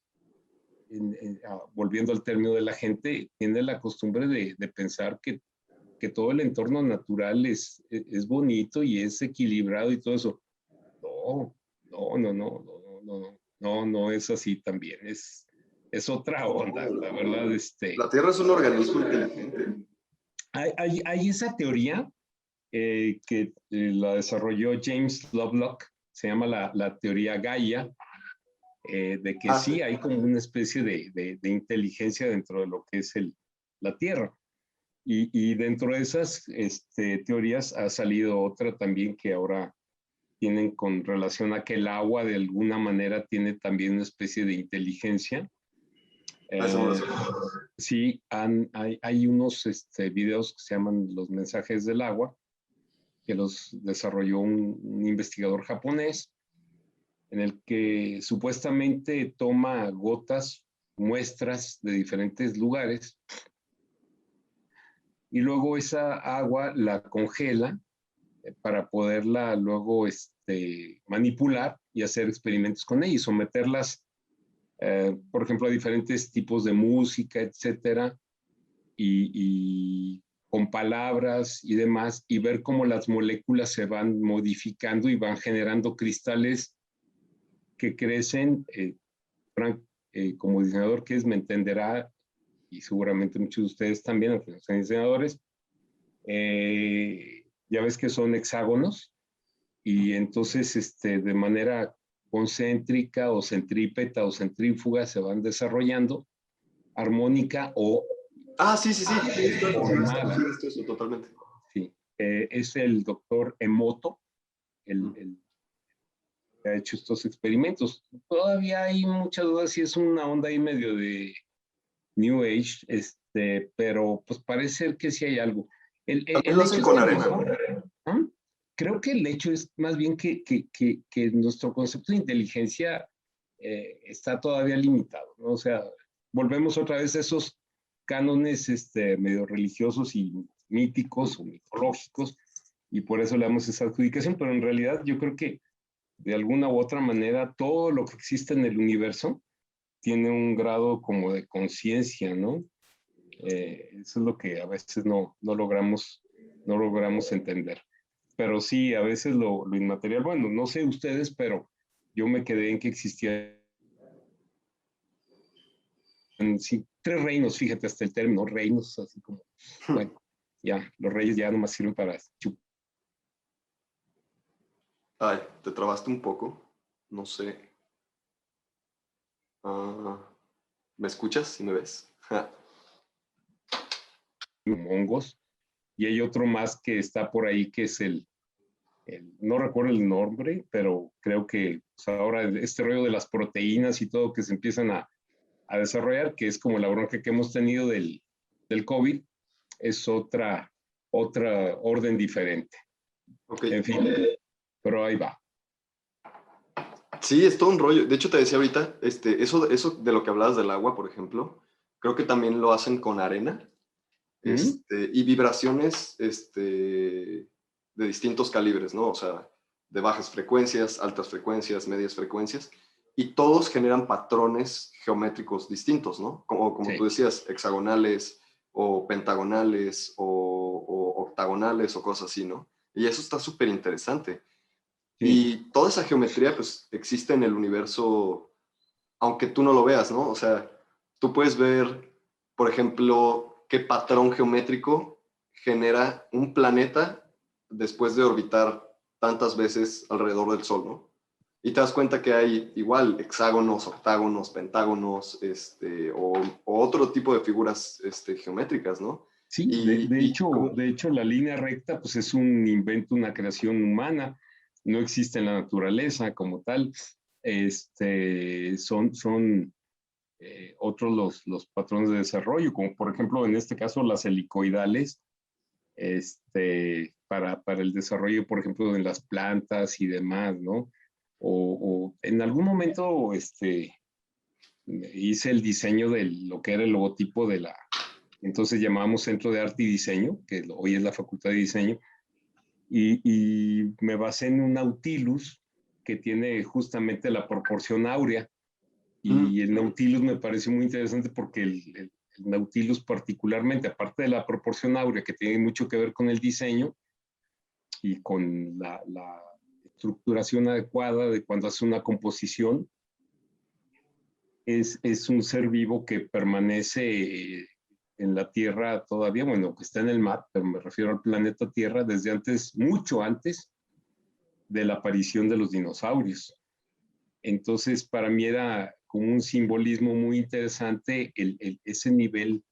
volviendo al término de la gente, tiene la costumbre de pensar que todo el entorno natural es bonito y es equilibrado y todo eso. No, no es así también. Es otra onda, la verdad. La Tierra es un organismo inteligente. Hay esa teoría que la desarrolló James Lovelock, se llama la teoría Gaia, de que sí hay como una especie de inteligencia dentro de lo que es la Tierra. Y dentro de esas teorías ha salido otra también que ahora tienen con relación a que el agua de alguna manera tiene también una especie de inteligencia. Sí, hay unos videos que se llaman Los mensajes del agua, que los desarrolló un investigador japonés, en el que supuestamente toma gotas, muestras de diferentes lugares, y luego esa agua la congela para poderla luego manipular y hacer experimentos con ella y someterlas, por ejemplo, a diferentes tipos de música, etcétera, y con palabras y demás, y ver cómo las moléculas se van modificando y van generando cristales que crecen. Frank, como diseñador que es, me entenderá, y seguramente muchos de ustedes también, aunque no sean diseñadores, ya ves que son hexágonos, y entonces de manera concéntrica o centrípeta o centrífuga se van desarrollando, armónica o Sí, formada. Sí, eso, totalmente. Sí. Es el doctor Emoto, el que ha hecho estos experimentos. Todavía hay muchas dudas si es una onda ahí medio de New Age, pero pues parece ser que sí hay algo. También El lo hecho hacen es con que arena. ¿ah? Creo que el hecho es más bien que nuestro concepto de inteligencia está todavía limitado, ¿no? O sea, volvemos otra vez a esos cánones medio religiosos y míticos o mitológicos, y por eso le damos esa adjudicación, pero en realidad yo creo que de alguna u otra manera todo lo que existe en el universo tiene un grado como de conciencia, ¿no? Eso es lo que a veces no logramos entender. Pero sí, a veces lo inmaterial, bueno, no sé ustedes, pero yo me quedé en que existían sí, 3 reinos, fíjate, hasta el término reinos, así como, bueno, ya, los reyes ya nomás sirven para chupar. Ay, te trabaste un poco. No sé. ¿Me escuchas? ¿Sí me ves? Hongos, y hay otro más que está por ahí que es no recuerdo el nombre, pero creo que pues, ahora este rollo de las proteínas y todo que se empiezan a desarrollar, que es como la bronca que hemos tenido del COVID, es otra orden diferente. Okay. En fin, pero ahí va. Sí, es todo un rollo. De hecho, te decía ahorita, eso de lo que hablabas del agua, por ejemplo, creo que también lo hacen con arena, y vibraciones, de distintos calibres, ¿no? O sea, de bajas frecuencias, altas frecuencias, medias frecuencias, y todos generan patrones geométricos distintos, ¿no? Como Sí. tú decías, hexagonales, o pentagonales o octagonales o cosas así, ¿no? Y eso está súper interesante. Sí. Y toda esa geometría pues existe en el universo, aunque tú no lo veas, ¿no? O sea, tú puedes ver, por ejemplo, qué patrón geométrico genera un planeta después de orbitar tantas veces alrededor del Sol, ¿no? Y te das cuenta que hay igual hexágonos, octágonos, pentágonos, o otro tipo de figuras geométricas, ¿no? Sí, de hecho la línea recta pues es un invento, una creación humana, no existe en la naturaleza como tal. Son otros los patrones de desarrollo, como por ejemplo en este caso las helicoidales, para el desarrollo, por ejemplo, de las plantas y demás, ¿no? O en algún momento hice el diseño de lo que era el logotipo de la, entonces llamábamos Centro de Arte y Diseño, que hoy es la Facultad de Diseño, y me basé en un Nautilus que tiene justamente la proporción áurea, y el Nautilus me pareció muy interesante porque el Nautilus particularmente, aparte de la proporción áurea, que tiene mucho que ver con el diseño y con la estructuración adecuada de cuando hace una composición, es un ser vivo que permanece en la Tierra todavía, bueno, que está en el mar, pero me refiero al planeta Tierra desde antes, mucho antes de la aparición de los dinosaurios. Entonces, para mí era como un simbolismo muy interesante ese nivel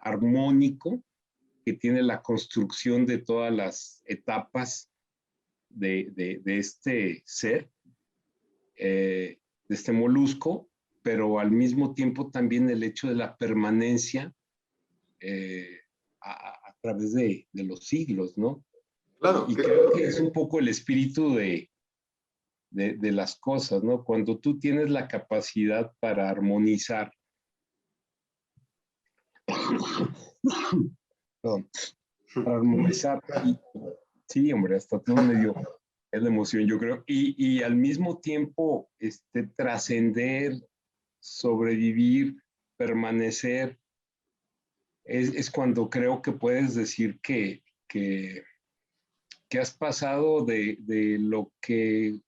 armónico que tiene la construcción de todas las etapas de este ser, de este molusco, pero al mismo tiempo también el hecho de la permanencia a través de los siglos, ¿no? Claro, Y creo que es un poco el espíritu de las cosas, ¿no? Cuando tú tienes la capacidad para armonizar, perdón, para armonizar, y, sí, hombre, hasta todo medio es la emoción, yo creo, y al mismo tiempo trascender, sobrevivir, permanecer, es cuando creo que puedes decir que has pasado de lo que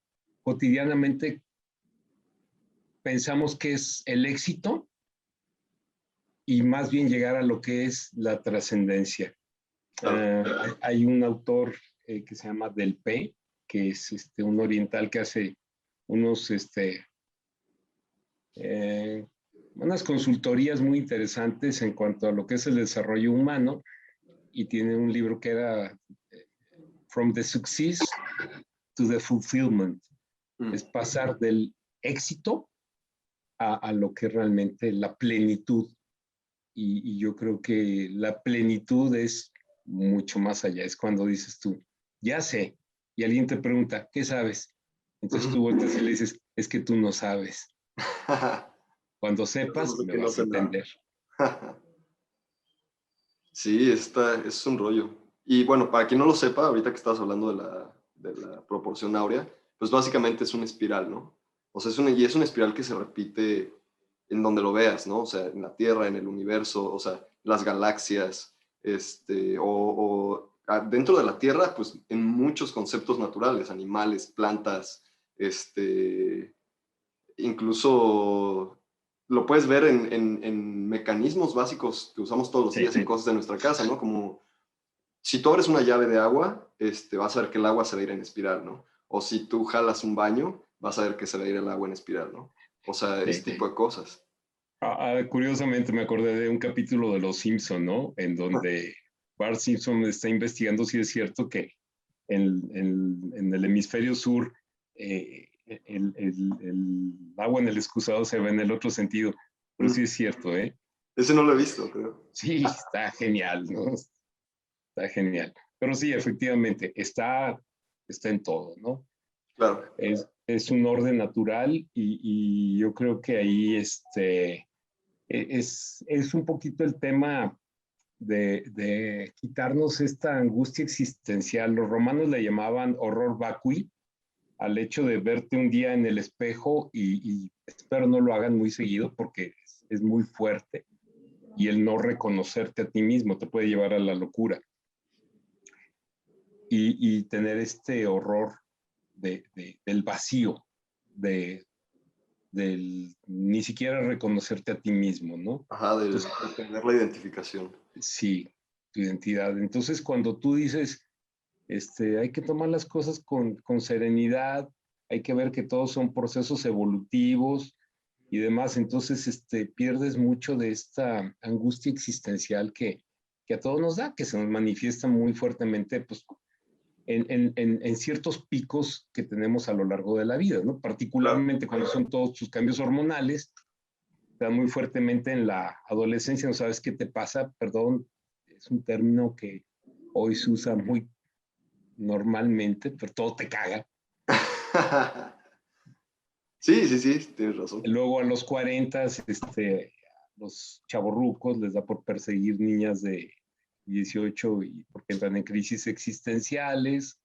cotidianamente pensamos que es el éxito y más bien llegar a lo que es la trascendencia. Hay un autor que se llama Del P, que es un oriental que hace unos, unas consultorías muy interesantes en cuanto a lo que es el desarrollo humano, y tiene un libro que era From the Success to the Fulfillment. Es pasar del éxito a lo que realmente la plenitud. Y yo creo que la plenitud es mucho más allá. Es cuando dices tú, ya sé, y alguien te pregunta, ¿qué sabes? Entonces tú volteas y le dices, es que tú no sabes. Cuando sepas, me vas a entender. Sí, es un rollo. Y bueno, para quien no lo sepa, ahorita que estabas hablando de la proporción áurea, pues básicamente es una espiral, ¿no? O sea, y es una espiral que se repite en donde lo veas, ¿no? O sea, en la Tierra, en el universo, o sea, las galaxias, dentro de la Tierra, pues en muchos conceptos naturales, animales, plantas, incluso lo puedes ver en mecanismos básicos que usamos todos los días en cosas de nuestra casa, ¿no? Como si tú abres una llave de agua, vas a ver que el agua se va a ir en espiral, ¿no? O si tú jalas un baño, vas a ver que se va a ir el agua en espiral, ¿no? O sea, este tipo de cosas. Curiosamente me acordé de un capítulo de Los Simpson, ¿no? En donde Bart Simpson está investigando si es cierto que en el hemisferio sur el agua en el excusado se ve en el otro sentido. Pero sí es cierto, ¿eh? Ese no lo he visto, creo. Sí, está genial, ¿no? Está genial. Pero sí, efectivamente, está en todo, ¿no? Claro. Es un orden natural y yo creo que ahí es un poquito el tema de quitarnos esta angustia existencial. Los romanos le llamaban horror vacui al hecho de verte un día en el espejo y espero no lo hagan muy seguido porque es muy fuerte. y el no reconocerte a ti mismo te puede llevar a la locura. Y tener este horror del vacío, del ni siquiera reconocerte a ti mismo, ¿no? Ajá, de Entonces, tener la identificación. sí, tu identidad. Entonces, cuando tú dices, hay que tomar las cosas con serenidad, hay que ver que todos son procesos evolutivos y demás, entonces pierdes mucho de esta angustia existencial que a todos nos da, que se nos manifiesta muy fuertemente, pues, en ciertos picos que tenemos a lo largo de la vida, ¿no? Claro. Particularmente cuando son todos tus cambios hormonales, te da muy fuertemente en la adolescencia, no sabes qué te pasa, perdón, es un término que hoy se usa muy normalmente, pero todo te caga. Sí, sí, sí, tienes razón. Luego a los 40, los chavorrucos les da por perseguir niñas de 18 y porque entran en crisis existenciales.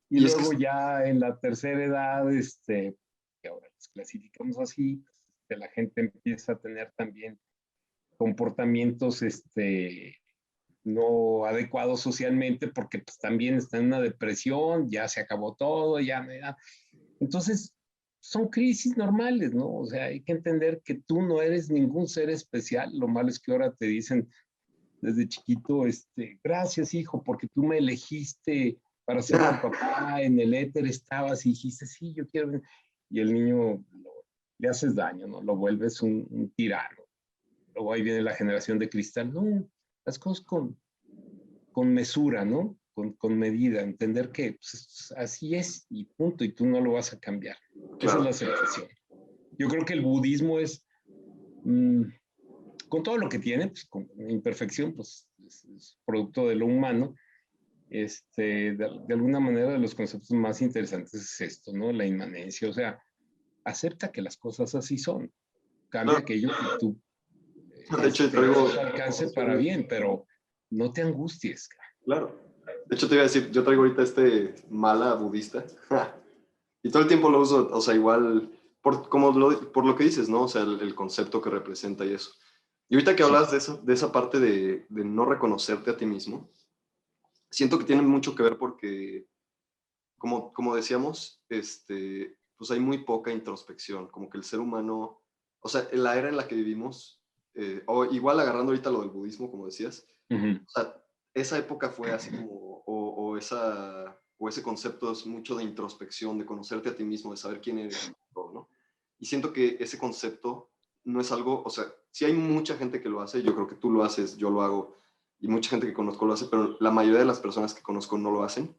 Y Y es que, luego ya en la tercera edad, que ahora las clasificamos así, pues, la gente empieza a tener también comportamientos no adecuados socialmente porque pues, también está en una depresión, ya se acabó todo, ya. Entonces, son crisis normales, ¿no? O sea, hay que entender que tú no eres ningún ser especial. Lo malo es que ahora te dicen desde chiquito, gracias, hijo, porque tú me elegiste para ser tu papá, en el éter estabas y dijiste, sí, yo quiero. Y el niño le haces daño, ¿no? Lo vuelves un tirano. Luego ahí viene la generación de cristal. No, las cosas con mesura, ¿no? Con medida, entender que pues, así es y punto, y tú no lo vas a cambiar. Esa es la claro. aceptación. Yo creo que el budismo es, mmm, con todo lo que tiene, pues con imperfección, pues es producto de lo humano, de alguna manera de los conceptos más interesantes es esto, ¿no? La inmanencia, o sea, acepta que las cosas así son, cambia Claro. aquello que tú De hecho, esté traigo... a tu alcance para bien, pero no te angusties. Claro. De hecho, te iba a decir, yo traigo ahorita mala budista. Y todo el tiempo lo uso, o sea, igual, por lo que dices, ¿no? O sea, el concepto que representa y eso. Y ahorita que Sí. hablas de eso, de esa parte de no reconocerte a ti mismo, siento que tiene mucho que ver porque, como decíamos, pues hay muy poca introspección, como que el ser humano, o sea, en la era en la que vivimos, o igual agarrando ahorita lo del budismo, como decías, Uh-huh. o sea, esa época fue así como, o ese concepto es mucho de introspección, de conocerte a ti mismo, de saber quién eres, todo, ¿no? Y siento que ese concepto no es algo, o sea, sí hay mucha gente que lo hace, yo creo que tú lo haces, yo lo hago, y mucha gente que conozco lo hace, pero la mayoría de las personas que conozco no lo hacen.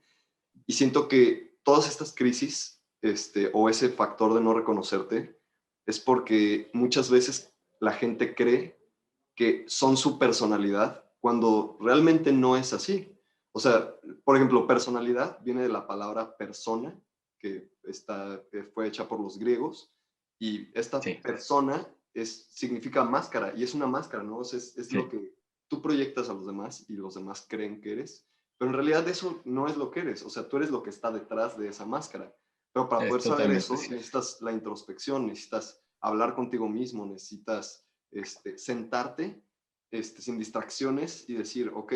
Y siento que todas estas crisis, o ese factor de no reconocerte, es porque muchas veces la gente cree que son su personalidad cuando realmente no es así. O sea, por ejemplo, personalidad viene de la palabra persona, que fue hecha por los griegos, y esta Sí, persona significa máscara, y es una máscara, ¿no? O sea, es lo sí. que tú proyectas a los demás y los demás creen que eres, pero en realidad eso no es lo que eres, o sea, tú eres lo que está detrás de esa máscara. Pero para Es poder saber totalmente eso, cierto. necesitas la introspección, necesitas hablar contigo mismo, necesitas sentarte sin distracciones y decir, ok,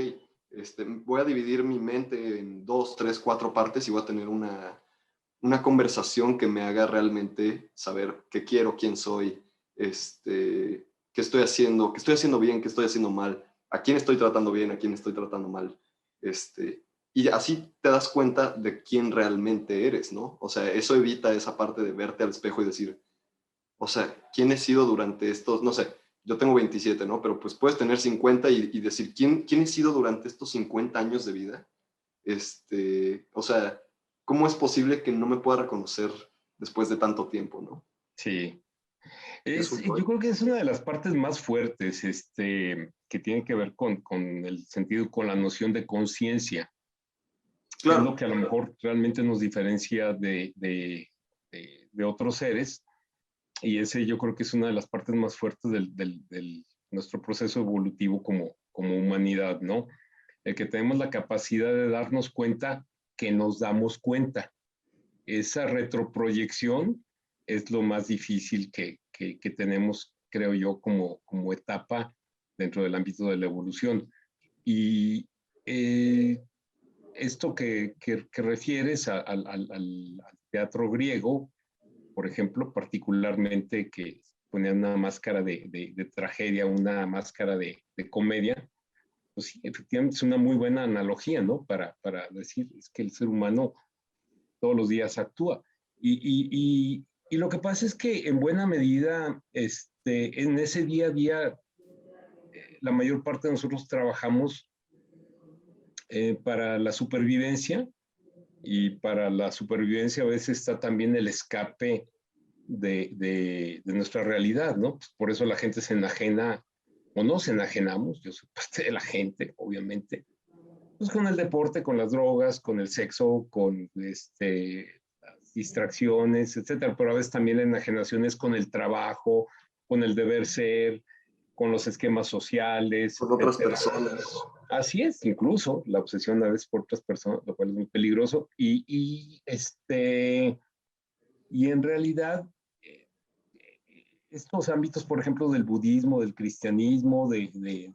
voy a dividir mi mente en 2, 3, 4 partes y voy a tener una conversación que me haga realmente saber qué quiero, quién soy, qué estoy haciendo bien, qué estoy haciendo mal, a quién estoy tratando bien, a quién estoy tratando mal. Y así te das cuenta de quién realmente eres, ¿no? O sea, eso evita esa parte de verte al espejo y decir, o sea, ¿quién he sido durante estos, no sé, yo tengo 27, ¿no? Pero pues puedes tener 50 y decir, ¿quién he sido durante estos 50 años de vida? O sea, ¿cómo es posible que no me pueda reconocer después de tanto tiempo, no? Sí. Es un Yo rollo. creo que es una de las partes más fuertes, que tiene que ver con el sentido, con la noción de conciencia, que es lo Claro, que a lo mejor realmente nos diferencia de otros seres. Y ese yo creo que es una de las partes más fuertes del nuestro proceso evolutivo como humanidad, ¿no? El que tenemos la capacidad de darnos cuenta que nos damos cuenta. Esa retroproyección es lo más difícil que tenemos, creo yo, como etapa dentro del ámbito de la evolución. Y esto que refieres al teatro griego, por ejemplo, particularmente que ponían una máscara de tragedia, una máscara de comedia, pues sí, efectivamente es una muy buena analogía, ¿no? Para decir, es que el ser humano todos los días actúa. Y lo que pasa es que en buena medida, en ese día a día, la mayor parte de nosotros trabajamos para la supervivencia, y para la supervivencia a veces está también el escape de nuestra realidad, ¿no? Pues por eso la gente se enajena, o no se enajenamos, yo soy parte de la gente, obviamente, pues con el deporte, con las drogas, con el sexo, con las distracciones, etcétera, pero a veces también la enajenación es con el trabajo, con el deber ser, con los esquemas sociales, Con otras etcétera. personas. Así es, incluso la obsesión a veces por otras personas, lo cual es muy peligroso. Y en realidad, eh, estos ámbitos, por ejemplo, del budismo, del cristianismo, de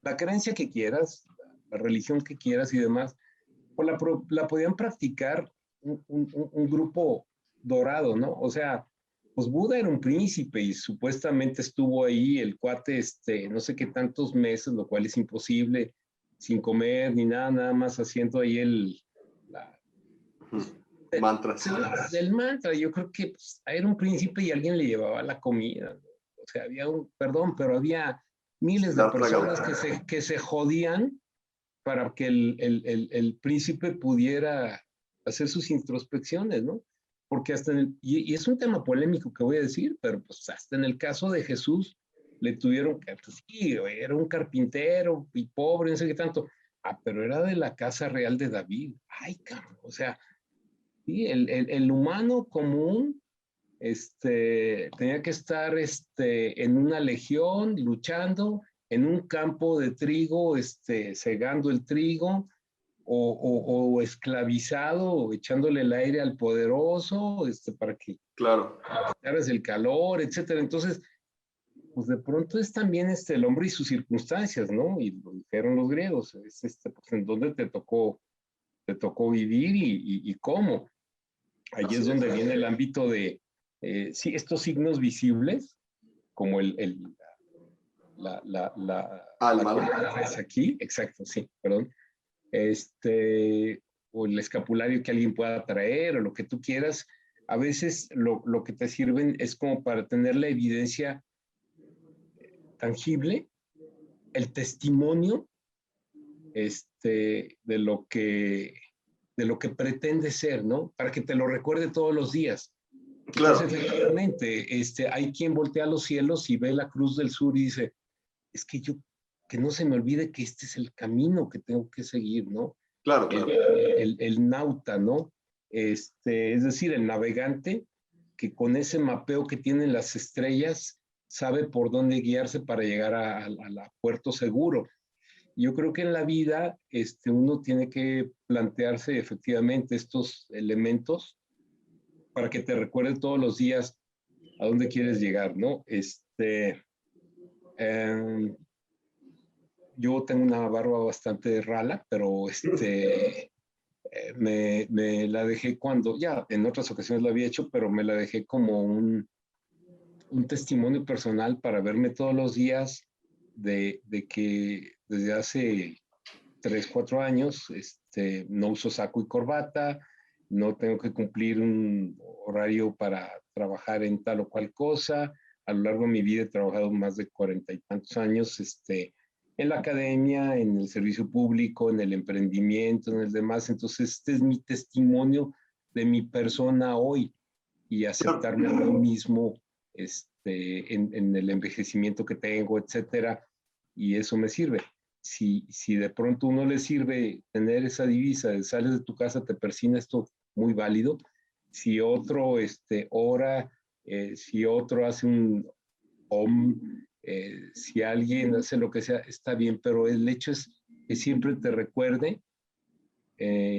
la creencia que quieras, la religión que quieras y demás, pues la podían practicar un grupo dorado, ¿no? O sea, pues Buda era un príncipe y supuestamente estuvo ahí el cuate, no sé qué tantos meses, lo cual es imposible, sin comer ni nada, nada más haciendo ahí la, Mantras. del mantra. Yo creo que pues, era un príncipe y alguien le llevaba la comida, ¿no? O sea, perdón, pero había miles de personas que se jodían para que el príncipe pudiera hacer sus introspecciones, ¿no? Porque y es un tema polémico que voy a decir, pero pues hasta en el caso de Jesús le tuvieron que, pues sí, era un carpintero y pobre, no sé qué tanto, pero era de la casa real de David. Ay, cabrón, o sea, sí, el humano común tenía que estar en una legión luchando en un campo de trigo, segando el trigo, o esclavizado, o echándole el aire al poderoso, para que Claro. quitaras el calor, etcétera. Entonces, pues de pronto es también el hombre y sus circunstancias, ¿no? Y lo dijeron los griegos, pues, en dónde te tocó vivir y cómo. Allí es donde viene el ámbito de, sí, estos signos visibles, como la columna es aquí, exacto, sí, perdón, o el escapulario que alguien pueda traer, o lo que tú quieras, a veces lo que te sirven es como para tener la evidencia tangible, el testimonio, de lo que pretende ser, ¿no? Para que te lo recuerde todos los días. Claro. Entonces, efectivamente, hay quien voltea a los cielos y ve la cruz del sur y dice, es que no se me olvide que este es el camino que tengo que seguir, ¿no? Claro, claro. El nauta, ¿no? Es decir, el navegante que con ese mapeo que tienen las estrellas sabe por dónde guiarse para llegar a puerto seguro. Yo creo que en la vida uno tiene que plantearse efectivamente estos elementos para que te recuerde todos los días a dónde quieres llegar, ¿no? Yo tengo una barba bastante rala, pero me la dejé cuando, ya en otras ocasiones lo había hecho, pero me la dejé como un testimonio personal para verme todos los días de que desde hace 3, 4 años no uso saco y corbata, no tengo que cumplir un horario para trabajar en tal o cual cosa. A lo largo de mi vida he trabajado más de 40 y tantos años en la academia, en el servicio público, en el emprendimiento, en el demás. Entonces, este es mi testimonio de mi persona hoy y aceptarme a mí mismo en el envejecimiento que tengo, etcétera. Y eso me sirve. Si de pronto uno le sirve tener esa divisa de sales de tu casa, te persina, esto muy válido. Si otro ora, si otro hace un si alguien hace lo que sea, está bien, pero el hecho es que siempre te recuerde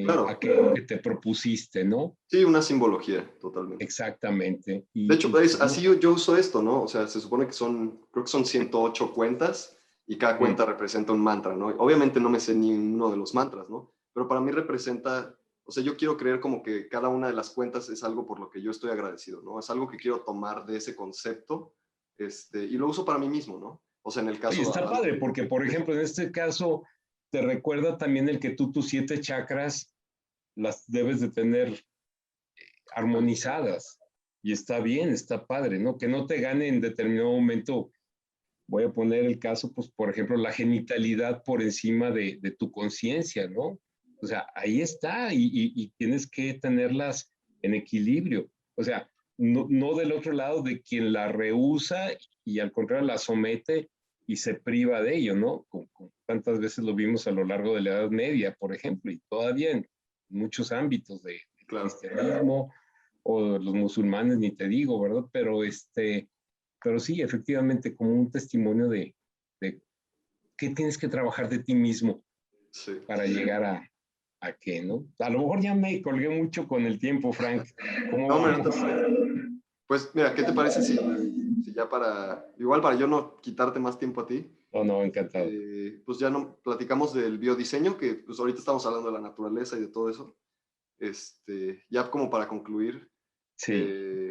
Claro. aquello que te propusiste, ¿no? Sí, una simbología, totalmente. Exactamente. De hecho, así yo uso esto, ¿no? O sea, se supone que creo que son 108 cuentas y cada cuenta representa un mantra, ¿no? Obviamente no me sé ni uno de los mantras, ¿no? Pero para mí representa, o sea, yo quiero creer como que cada una de las cuentas es algo por lo que yo estoy agradecido, ¿no? Es algo que quiero tomar de ese concepto, y lo uso para mí mismo, ¿no? O sea, en el caso Oye, está hablando padre, porque, por ejemplo, en este caso, te recuerda también el que tú tus 7 chakras las debes de tener armonizadas. Y está bien, está padre, ¿no? Que no te gane en determinado momento, voy a poner el caso, pues, por ejemplo, la genitalidad por encima de tu conciencia, ¿no? O sea, ahí está y tienes que tenerlas en equilibrio. O sea, no del otro lado de quien la rehúsa y al contrario la somete y se priva de ello, ¿no? Como tantas veces lo vimos a lo largo de la Edad Media, por ejemplo, y todavía en muchos ámbitos de claro. cristianismo o los musulmanes, ni te digo, ¿verdad? Pero sí, efectivamente, como un testimonio de qué tienes que trabajar de ti mismo Sí. para llegar a qué, ¿no? A lo mejor ya me colgué mucho con el tiempo, Frank. ¿Cómo No, vamos? pues mira, ¿qué te parece si ya igual para yo no quitarte más tiempo a ti, No, no, encantado. pues ya no platicamos del biodiseño, que pues ahorita estamos hablando de la naturaleza y de todo eso. Ya como para concluir, Sí,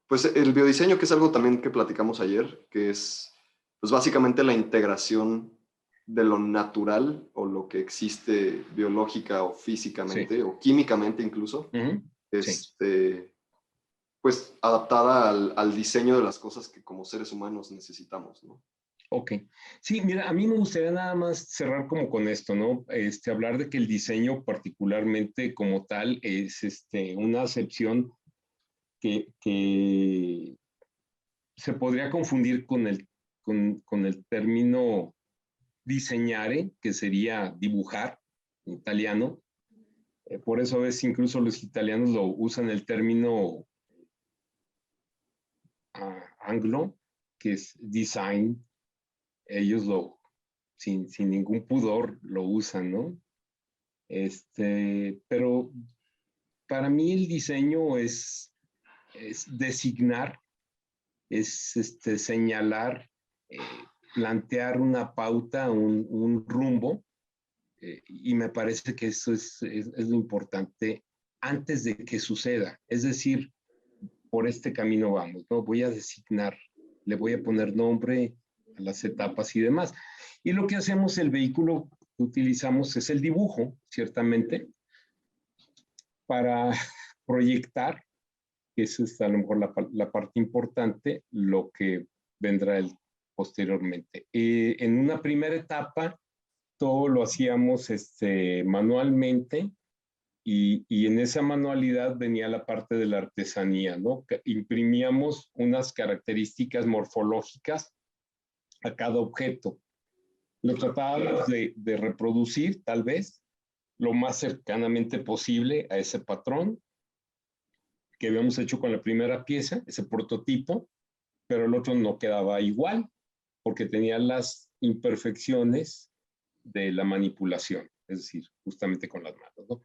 pues el biodiseño, que es algo también que platicamos ayer, que es pues básicamente la integración de lo natural o lo que existe biológica o sí. físicamente o químicamente incluso, Sí. pues adaptada al diseño de las cosas que como seres humanos necesitamos, ¿no? Ok. Sí, mira, a mí me gustaría nada más cerrar como con esto, ¿no? Hablar de que el diseño particularmente como tal es una acepción que se podría confundir con el término diseñare, que sería dibujar en italiano. Por eso a veces incluso los italianos lo usan el término anglo, que es design. Ellos sin ningún pudor lo usan, ¿no? Pero para mí el diseño es designar, es señalar, plantear una pauta, un rumbo, y me parece que eso es lo importante antes de que suceda. Es decir, por este camino vamos, ¿no? Voy a designar, le voy a poner nombre a las etapas y demás. Y lo que hacemos, el vehículo que utilizamos es el dibujo, ciertamente, para proyectar, que es a lo mejor la parte importante, lo que vendrá posteriormente. En una primera etapa, todo lo hacíamos manualmente y en esa manualidad venía la parte de la artesanía, ¿no? Que imprimíamos unas características morfológicas a cada objeto. Lo tratábamos de reproducir, tal vez, lo más cercanamente posible a ese patrón que habíamos hecho con la primera pieza, ese prototipo, pero el otro no quedaba igual porque tenía las imperfecciones de la manipulación, es decir, justamente con las manos, ¿no?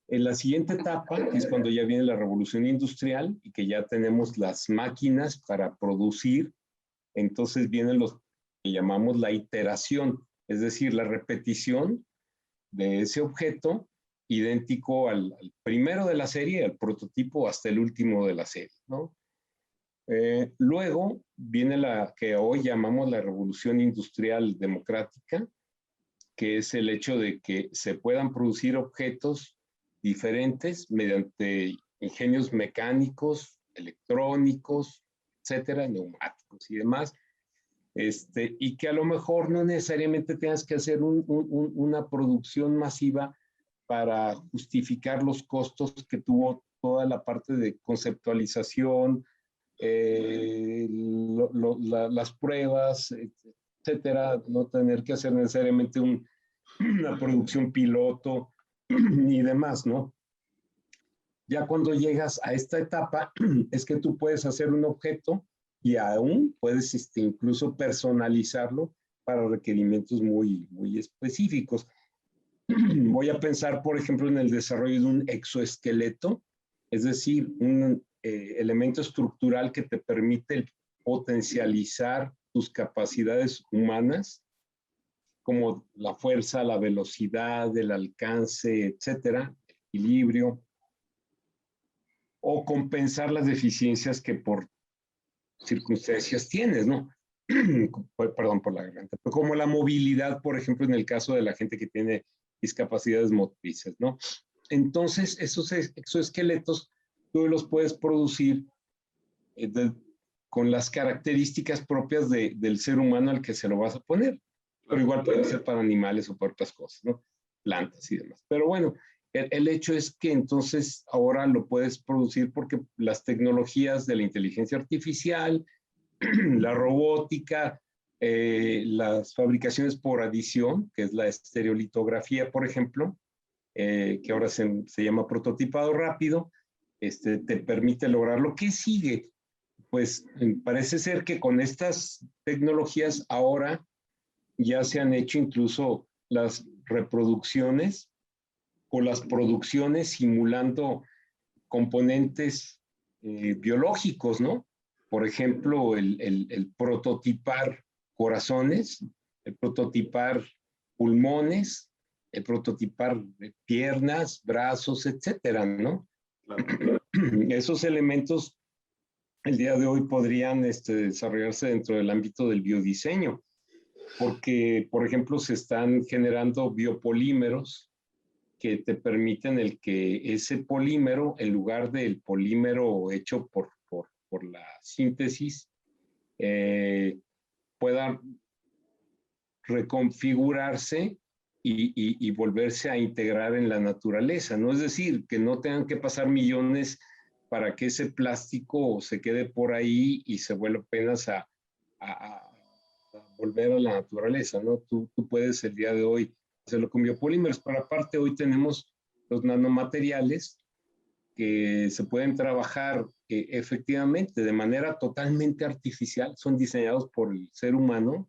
En la siguiente etapa, que es cuando ya viene la revolución industrial y que ya tenemos las máquinas para producir, entonces vienen los que llamamos la iteración, es decir, la repetición de ese objeto idéntico al primero de la serie, al prototipo, hasta el último de la serie, ¿no? Luego viene la que hoy llamamos la revolución industrial democrática, que es el hecho de que se puedan producir objetos diferentes mediante ingenios mecánicos, electrónicos, etcétera, neumáticos y demás, y que a lo mejor no necesariamente tengas que hacer una producción masiva para justificar los costos que tuvo toda la parte de conceptualización, las pruebas, etcétera, no tener que hacer necesariamente una producción piloto y demás, ¿no? Ya cuando llegas a esta etapa, es que tú puedes hacer un objeto y aún puedes incluso personalizarlo para requerimientos muy, muy específicos. voy a pensar, por ejemplo, en el desarrollo de un exoesqueleto, es decir, un elemento estructural que te permite potencializar tus capacidades humanas, como la fuerza, la velocidad, el alcance, etcétera, equilibrio, o compensar las deficiencias que por circunstancias tienes, ¿no? Perdón por la garganta, pero como la movilidad, por ejemplo, en el caso de la gente que tiene discapacidades motrices, ¿no? Entonces, esos exoesqueletos tú los puedes producir con las características propias del ser humano al que se lo vas a poner. Pero igual pueden ser para animales o para otras cosas, ¿no? Plantas y demás. Pero bueno, el hecho es que entonces ahora lo puedes producir porque las tecnologías de la inteligencia artificial, la robótica, las fabricaciones por adición, que es la estereolitografía, por ejemplo, que ahora se llama prototipado rápido, te permite lograrlo. ¿Qué sigue? Pues parece ser que con estas tecnologías ahora ya se han hecho incluso las reproducciones o las producciones simulando componentes biológicos, ¿no? Por ejemplo, el prototipar corazones, el prototipar pulmones, el prototipar piernas, brazos, etcétera, ¿no? Claro. Esos elementos el día de hoy podrían desarrollarse dentro del ámbito del biodiseño, porque, por ejemplo, se están generando biopolímeros que te permiten el que ese polímero, en lugar del polímero hecho por la síntesis, pueda reconfigurarse y volverse a integrar en la naturaleza, ¿no? Es decir, que no tengan que pasar millones para que ese plástico se quede por ahí y se vuelva apenas a volver a la naturaleza, ¿no? Tú puedes el día de hoy hacerlo con biopolímeros, pero aparte hoy tenemos los nanomateriales que se pueden trabajar efectivamente de manera totalmente artificial, son diseñados por el ser humano,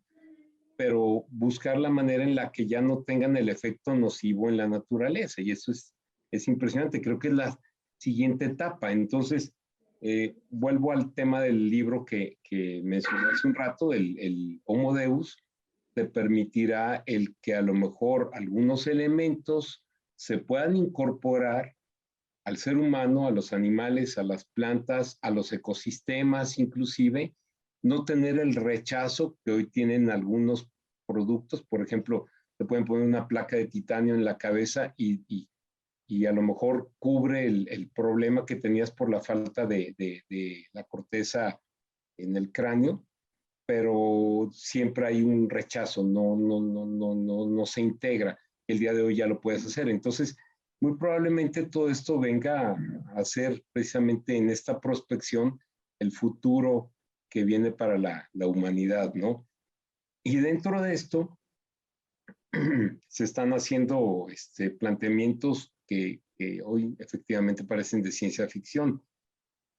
pero buscar la manera en la que ya no tengan el efecto nocivo en la naturaleza. Y eso es impresionante. Creo que es la siguiente etapa. Entonces, vuelvo al tema del libro que mencioné hace un rato, el Homo Deus, te permitirá el que a lo mejor algunos elementos se puedan incorporar al ser humano, a los animales, a las plantas, a los ecosistemas inclusive, no tener el rechazo que hoy tienen algunos productos. Por ejemplo, te pueden poner una placa de titanio en la cabeza y a lo mejor cubre el problema que tenías por la falta de la corteza en el cráneo, pero siempre hay un rechazo, no se integra. El día de hoy ya lo puedes hacer. Entonces, muy probablemente todo esto venga a ser precisamente en esta prospección el futuro que viene para la humanidad, ¿no? Y dentro de esto se están haciendo planteamientos que hoy efectivamente parecen de ciencia ficción.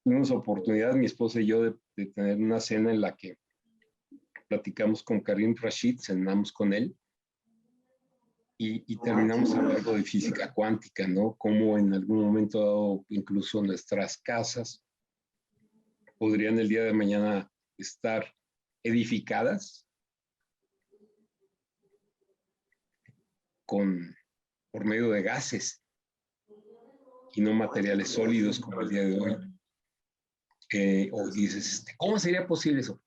Tuvimos oportunidad, mi esposa y yo, de tener una cena en la que platicamos con Karim Rashid, cenamos con él y terminamos hablando de física cuántica, ¿no? Cómo en algún momento dado incluso nuestras casas podrían el día de mañana estar edificadas por medio de gases y no materiales sólidos como el día de hoy. O dices, ¿cómo sería posible eso?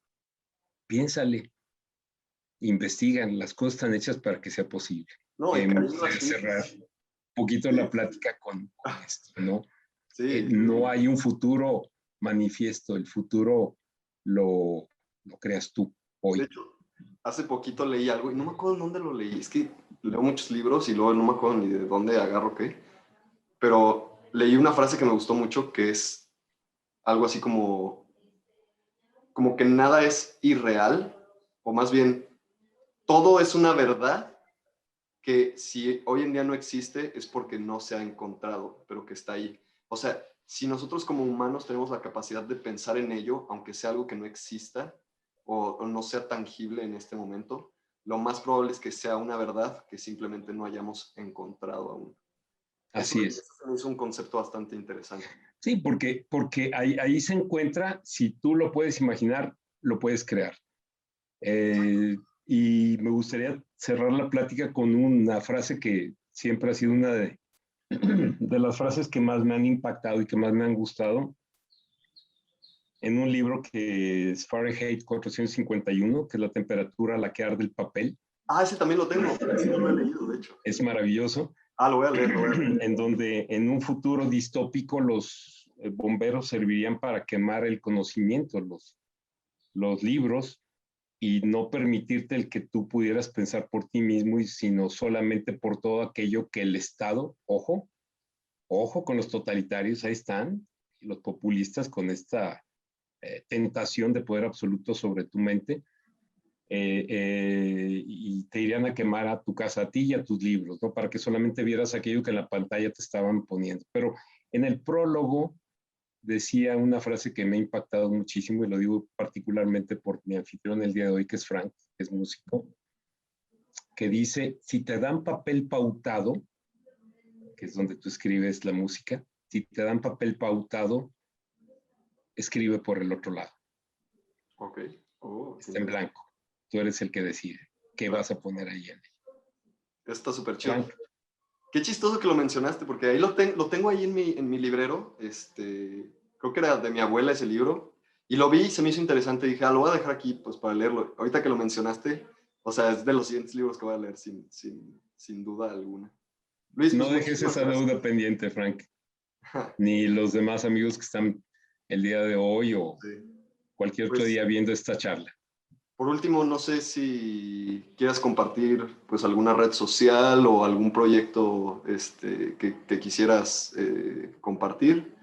Piénsale, investigan, las cosas están hechas para que sea posible. No, Me gustaría cerrar un poquito la plática con esto, ¿no? Sí. No hay un futuro manifiesto, el futuro lo creas tú hoy. De hecho, hace poquito leí algo y no me acuerdo en dónde lo leí. Es que leo muchos libros y luego no me acuerdo ni de dónde agarro qué. Pero leí una frase que me gustó mucho que es algo así como que nada es irreal, o más bien, todo es una verdad que si hoy en día no existe es porque no se ha encontrado, pero que está ahí. O sea, si nosotros como humanos tenemos la capacidad de pensar en ello, aunque sea algo que no exista o no sea tangible en este momento, lo más probable es que sea una verdad que simplemente no hayamos encontrado aún. Así es. Eso es un concepto bastante interesante. Sí, porque ahí se encuentra, si tú lo puedes imaginar, lo puedes crear. Y me gustaría cerrar la plática con una frase que siempre ha sido una de las frases que más me han impactado y que más me han gustado, en un libro que es Fahrenheit 451, que es la temperatura a la que arde el papel. Ah, ese también lo tengo, ese no lo he leído, de hecho. Es maravilloso. Ah, lo voy a leer, lo voy a leer. En donde en un futuro distópico los bomberos servirían para quemar el conocimiento, los libros, y no permitirte el que tú pudieras pensar por ti mismo, sino solamente por todo aquello que el Estado, ojo con los totalitarios, ahí están, y los populistas con esta tentación de poder absoluto sobre tu mente, y te irían a quemar a tu casa, a ti y a tus libros, ¿no? Para que solamente vieras aquello que en la pantalla te estaban poniendo. Pero en el prólogo decía una frase que me ha impactado muchísimo, y lo digo particularmente por mi anfitrión el día de hoy, que es Frank, que es músico, que dice: si te dan papel pautado, que es donde tú escribes la música, si te dan papel pautado, escribe por el otro lado. Ok. Oh, está en blanco. Tú eres el que decide qué vas a poner ahí en él. Está súper chido. Frank. Qué chistoso que lo mencionaste, porque ahí lo tengo ahí en mi librero. Creo que era de mi abuela ese libro. Y lo vi y se me hizo interesante. Dije, lo voy a dejar aquí pues, para leerlo. Ahorita que lo mencionaste, o sea, es de los siguientes libros que voy a leer sin duda alguna. Luis, no pues, dejes esa deuda pendiente, Frank. Ni los demás amigos que están el día de hoy o cualquier otro día viendo esta charla. Por último, no sé si quieras compartir pues alguna red social o algún proyecto que quisieras compartir.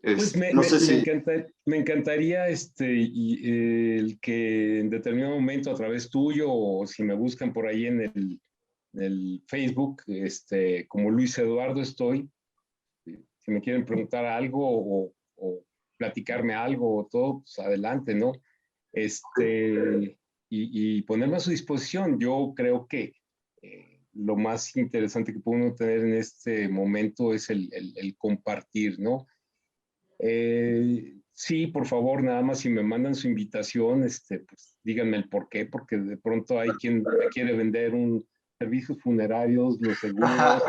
Pues me encantaría el que en determinado momento a través tuyo, o si me buscan por ahí en el Facebook, como Luis Eduardo estoy, si me quieren preguntar algo o platicarme algo o todo, pues adelante, ¿no? Y ponerme a su disposición. Yo creo que lo más interesante que puede uno tener en este momento es el compartir, ¿no? Sí, por favor, nada más si me mandan su invitación, pues díganme el por qué, porque de pronto hay quien me quiere vender un servicios funerarios, los seguros,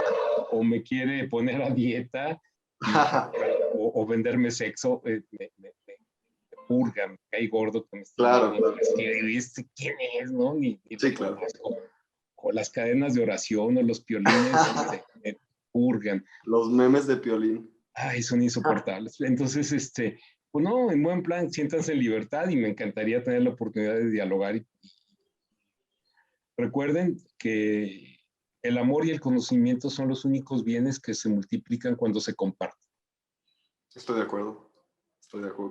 o me quiere poner a dieta, o venderme sexo. Me purga, me cae gordo que me esté claro. ¿Quién es, no? Ni sí, claro. O las cadenas de oración o los piolines me purgan. Los memes de Piolín. Ay, son insoportables. Entonces, pues no, en buen plan, siéntanse en libertad y me encantaría tener la oportunidad de dialogar. Recuerden que el amor y el conocimiento son los únicos bienes que se multiplican cuando se comparten. Estoy de acuerdo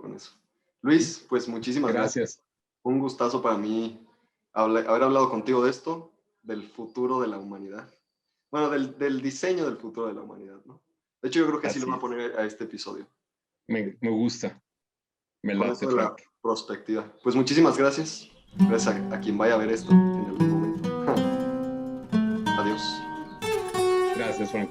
con eso. Luis, pues muchísimas gracias. Un gustazo para mí haber hablado contigo de esto, del futuro de la humanidad. Bueno, del diseño del futuro de la humanidad, ¿no? De hecho, yo creo que así lo voy a poner a este episodio. Me gusta. Me late, con eso de la perspectiva. Pues muchísimas gracias. Gracias a quien vaya a ver esto en algún momento. Adiós. Gracias, Frank.